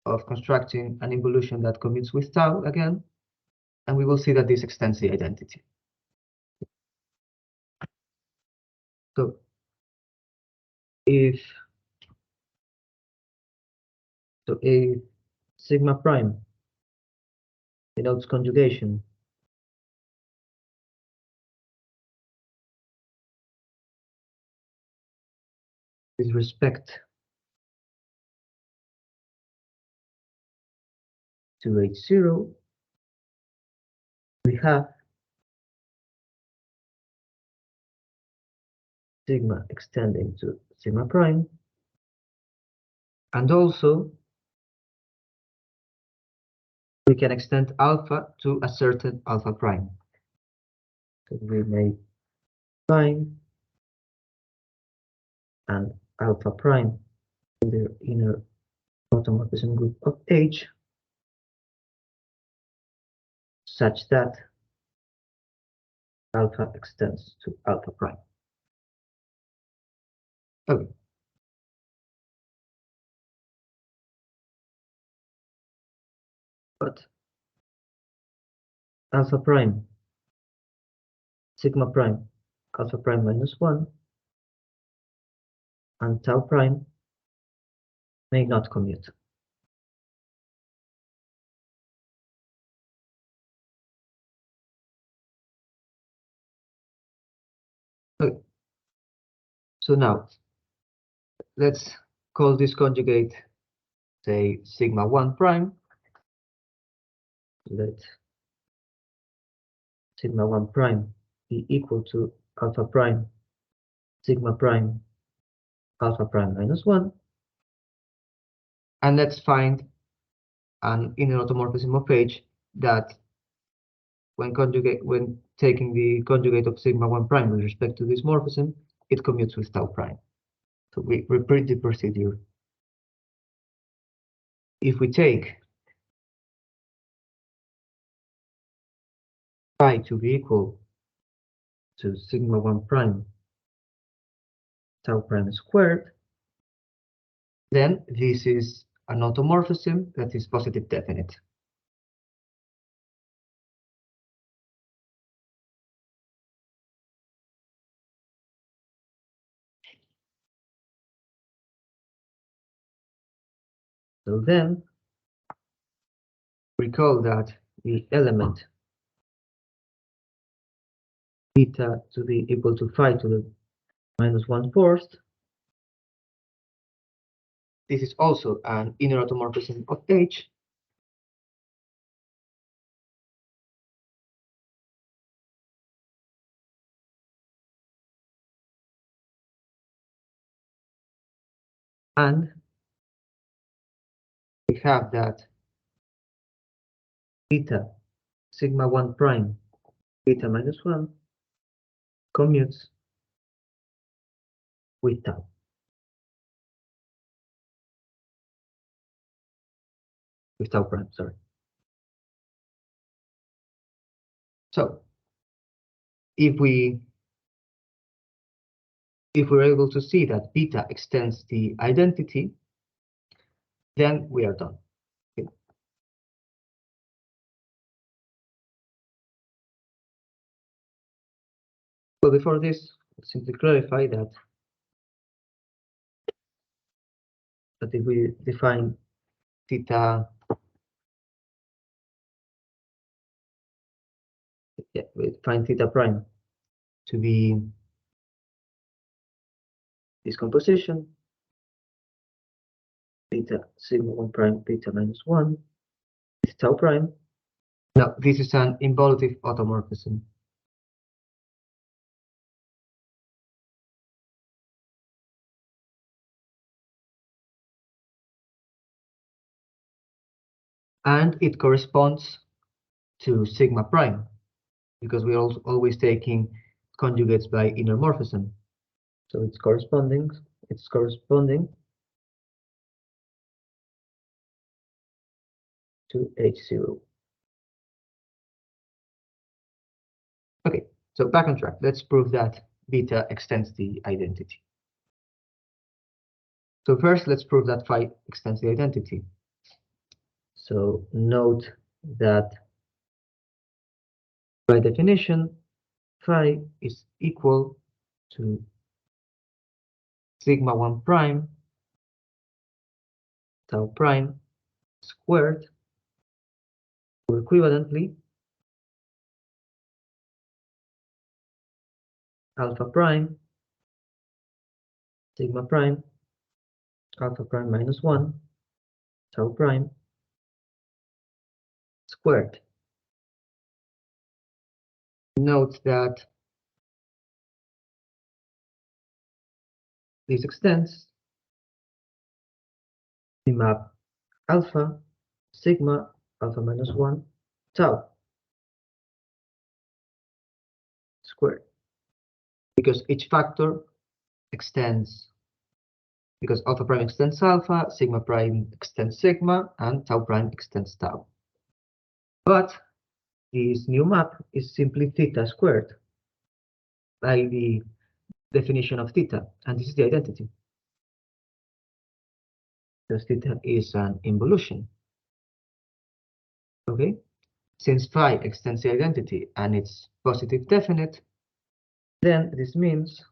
of constructing an involution that commutes with tau again, and we will see that this extends the identity. So if a sigma prime denotes conjugation with respect to H0, we have sigma extending to sigma prime, and also we can extend alpha to a certain alpha prime. So we may find an alpha prime in the inner automorphism group of H, such that alpha extends to alpha prime. Okay. But alpha prime, sigma prime, alpha prime minus 1, and tau prime may not commute. Okay. So now, let's call this conjugate, say, sigma 1 prime. Let sigma 1 prime be equal to alpha prime, sigma prime, alpha prime minus 1. And let's find an inner automorphism of H that when taking the conjugate of sigma 1 prime with respect to this morphism, it commutes with tau prime. So we repeat the procedure. If we take phi to be equal to sigma 1 prime tau prime squared, then this is an automorphism that is positive definite. So then, recall that the element beta to be equal to phi to the minus 1/4, this is also an inner automorphism of H. And we have that beta sigma 1 prime beta minus 1 commutes with tau. With tau prime, sorry. So if we're able to see that beta extends the identity, then we are done. Okay. But before this, let's simply clarify that if we define theta, we define theta prime to be this composition, beta sigma 1 prime beta minus 1 is tau prime. Now, this is an involutive automorphism. And it corresponds to sigma prime, because we're also always taking conjugates by inner morphism. So it's corresponding to H0. Okay, so back on track. Let's prove that beta extends the identity. So first, let's prove that phi extends the identity. So note that by definition, phi is equal to sigma 1 prime tau prime squared, or equivalently alpha prime sigma prime alpha prime minus 1 tau prime squared. Note that this extends the map alpha sigma alpha minus 1 tau squared, because each factor extends, because alpha prime extends alpha, sigma prime extends sigma, and tau prime extends tau. But this new map is simply theta squared by the definition of theta, and this is the identity, because theta is an involution. Okay, since phi extends the identity and it's positive definite, then this means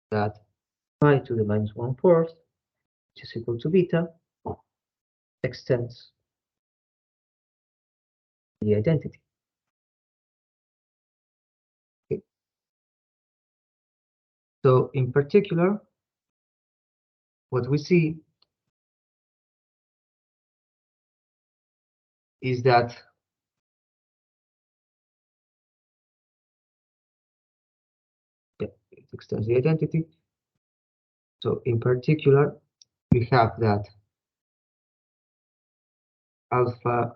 that phi to the minus 1/4, which is equal to beta, extends the identity. Okay. So in particular, what we see is that it extends the identity. So in particular, we have that alpha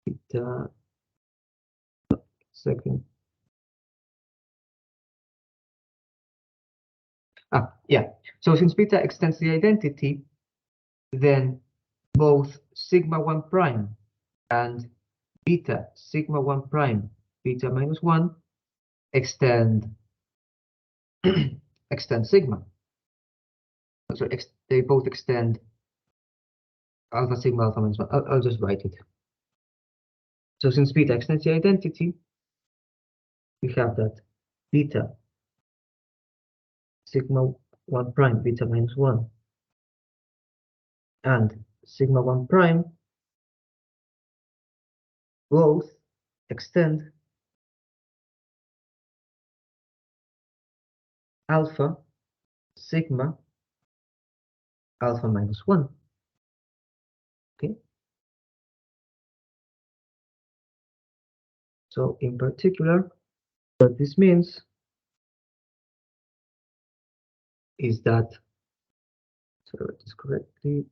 beta second. Yeah. So since beta extends the identity, then both sigma 1 prime and beta sigma 1 prime beta minus 1 extend extend sigma. So they both extend alpha sigma alpha minus 1. I'll just write it. So since beta extends the identity, we have that beta sigma 1 prime beta minus 1 and sigma 1 prime both extend alpha sigma alpha minus 1. Okay. So in particular, what this means is that, so write this correctly,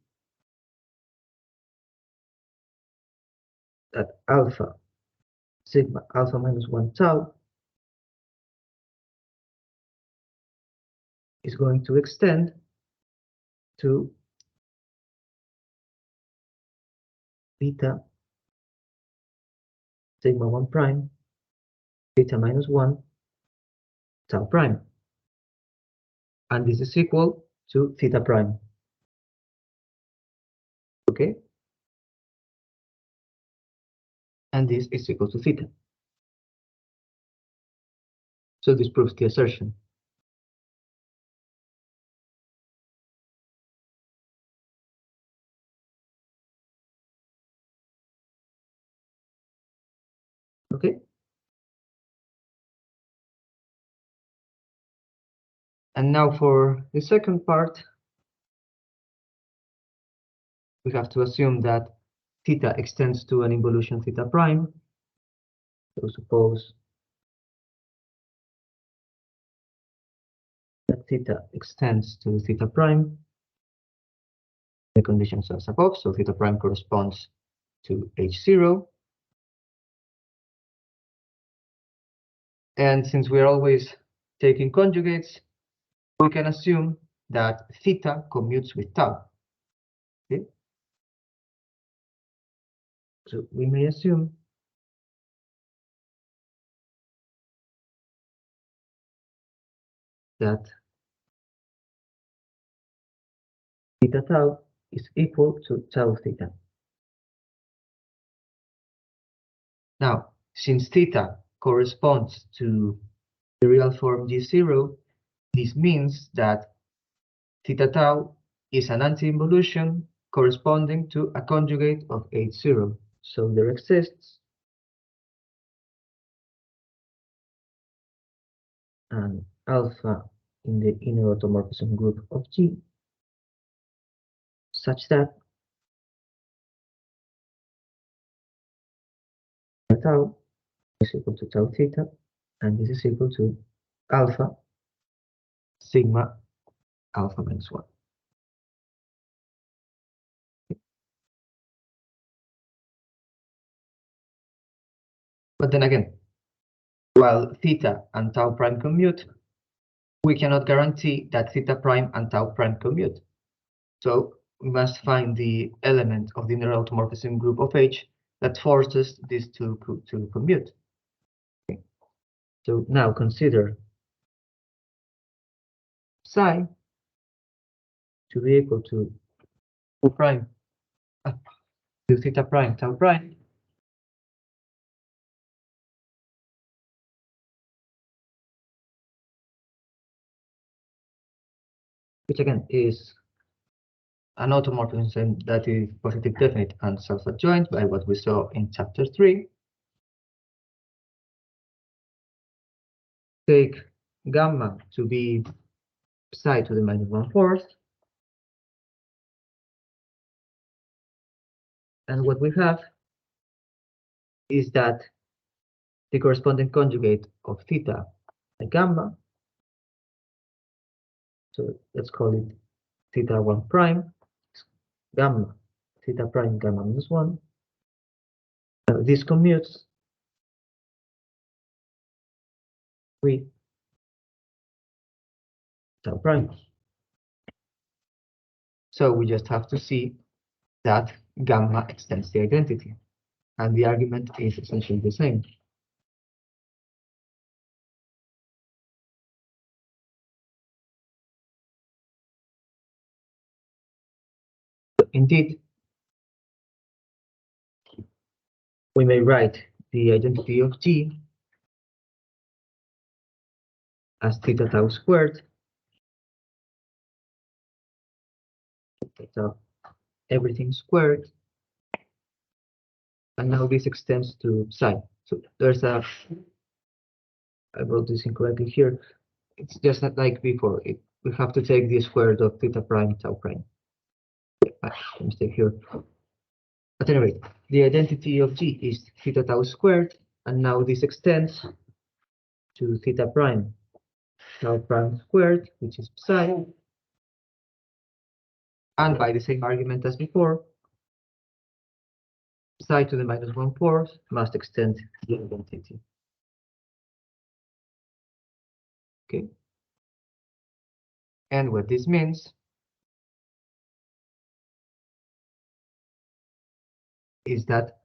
that alpha sigma alpha minus 1 tau is going to extend to theta sigma 1 prime theta minus 1 tau prime, and this is equal to theta prime. Okay, and this is equal to theta. So this proves the assertion. Okay, and now for the second part, we have to assume that theta extends to an involution theta prime. So suppose that theta extends to theta prime. The conditions are as above, so theta prime corresponds to H0. And since we are always taking conjugates, we can assume that theta commutes with tau. Okay? So we may assume that theta tau is equal to tau theta. Now, since theta corresponds to the real form G0, this means that theta tau is an anti-involution corresponding to a conjugate of H0. So there exists an alpha in the inner automorphism group of G such that tau is equal to tau theta, and this is equal to alpha sigma alpha minus 1. But then again, while theta and tau prime commute, we cannot guarantee that theta prime and tau prime commute. So we must find the element of the inner automorphism group of H that forces these two to commute. Okay. So now consider psi to be equal to 2 prime to theta prime tau prime, which again is an automorphism that is positive definite and self-adjoint by what we saw in chapter 3. Take gamma to be psi to the minus 1/4, and what we have is that the corresponding conjugate of theta and gamma, so let's call it theta 1 prime, gamma, theta prime, gamma minus 1. This commutes with tau prime. So we just have to see that gamma extends the identity, and the argument is essentially the same. Indeed, we may write the identity of G as theta tau squared, theta everything squared, and now this extends to psi. So there's a, I wrote this incorrectly here. It's just not like before. We have to take the square root of theta prime tau prime. Mistake here. At any rate, the identity of G is theta tau squared, and now this extends to theta prime tau prime squared, which is psi, and by the same argument as before, psi to the -1/4 must extend the identity. Okay. And what this means is that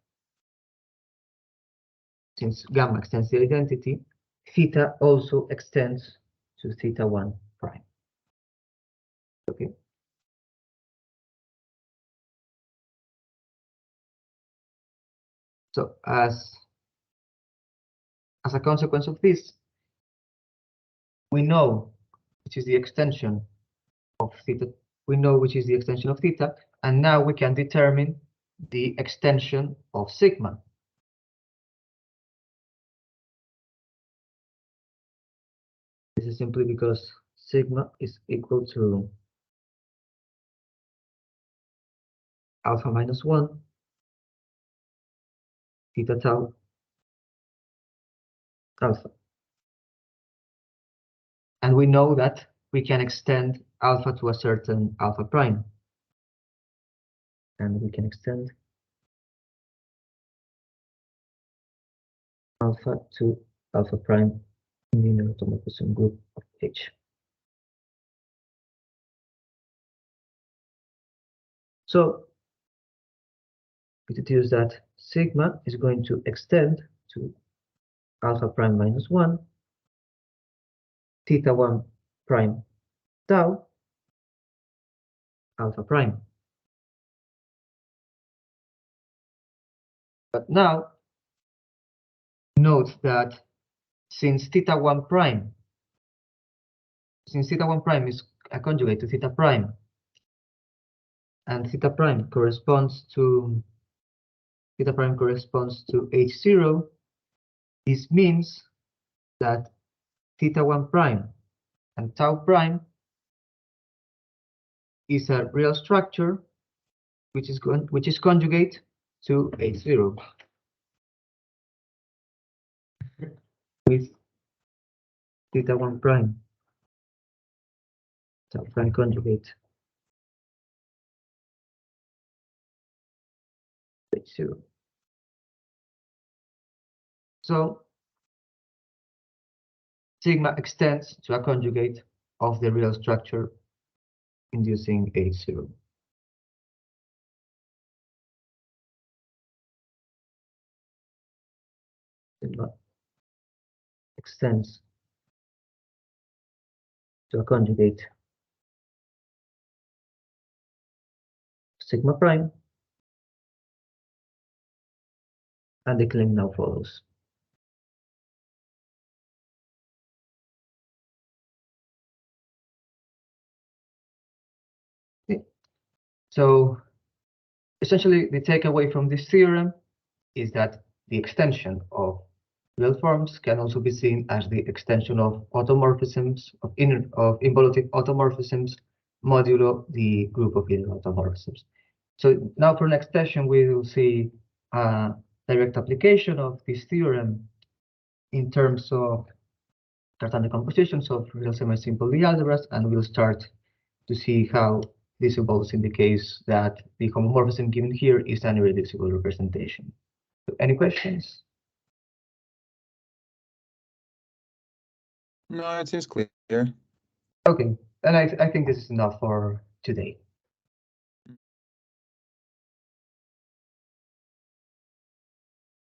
since gamma extends the identity, theta also extends to theta 1 prime. Okay. So as a consequence of this, we know which is the extension of theta. We know which is the extension of theta, and now we can determine the extension of sigma. This is simply because sigma is equal to alpha -1 theta tau alpha. And we know that we can extend alpha to a certain alpha prime. And we can extend alpha to alpha prime in the inner automorphism group of H. So we deduce that sigma is going to extend to alpha prime -1 theta 1 prime tau alpha prime. But now note that since theta 1 prime is a conjugate to theta prime, and theta prime corresponds to H0, this means that theta 1 prime and tau prime is a real structure which is conjugate to H0 with theta 1 prime tau prime conjugate H0. So sigma extends to a conjugate of the real structure inducing H0. Sigma extends to a conjugate sigma prime, and the claim now follows. Okay. So essentially, the takeaway from this theorem is that the extension of real forms can also be seen as the extension of automorphisms, of involutive automorphisms modulo the group of inner automorphisms. So now for next session, we will see a direct application of this theorem in terms of Cartan decompositions of real semi-simple algebras, and we'll start to see how this evolves in the case that the homomorphism given here is an irreducible representation. So any questions? No, it seems clear. Okay, and I think this is enough for today.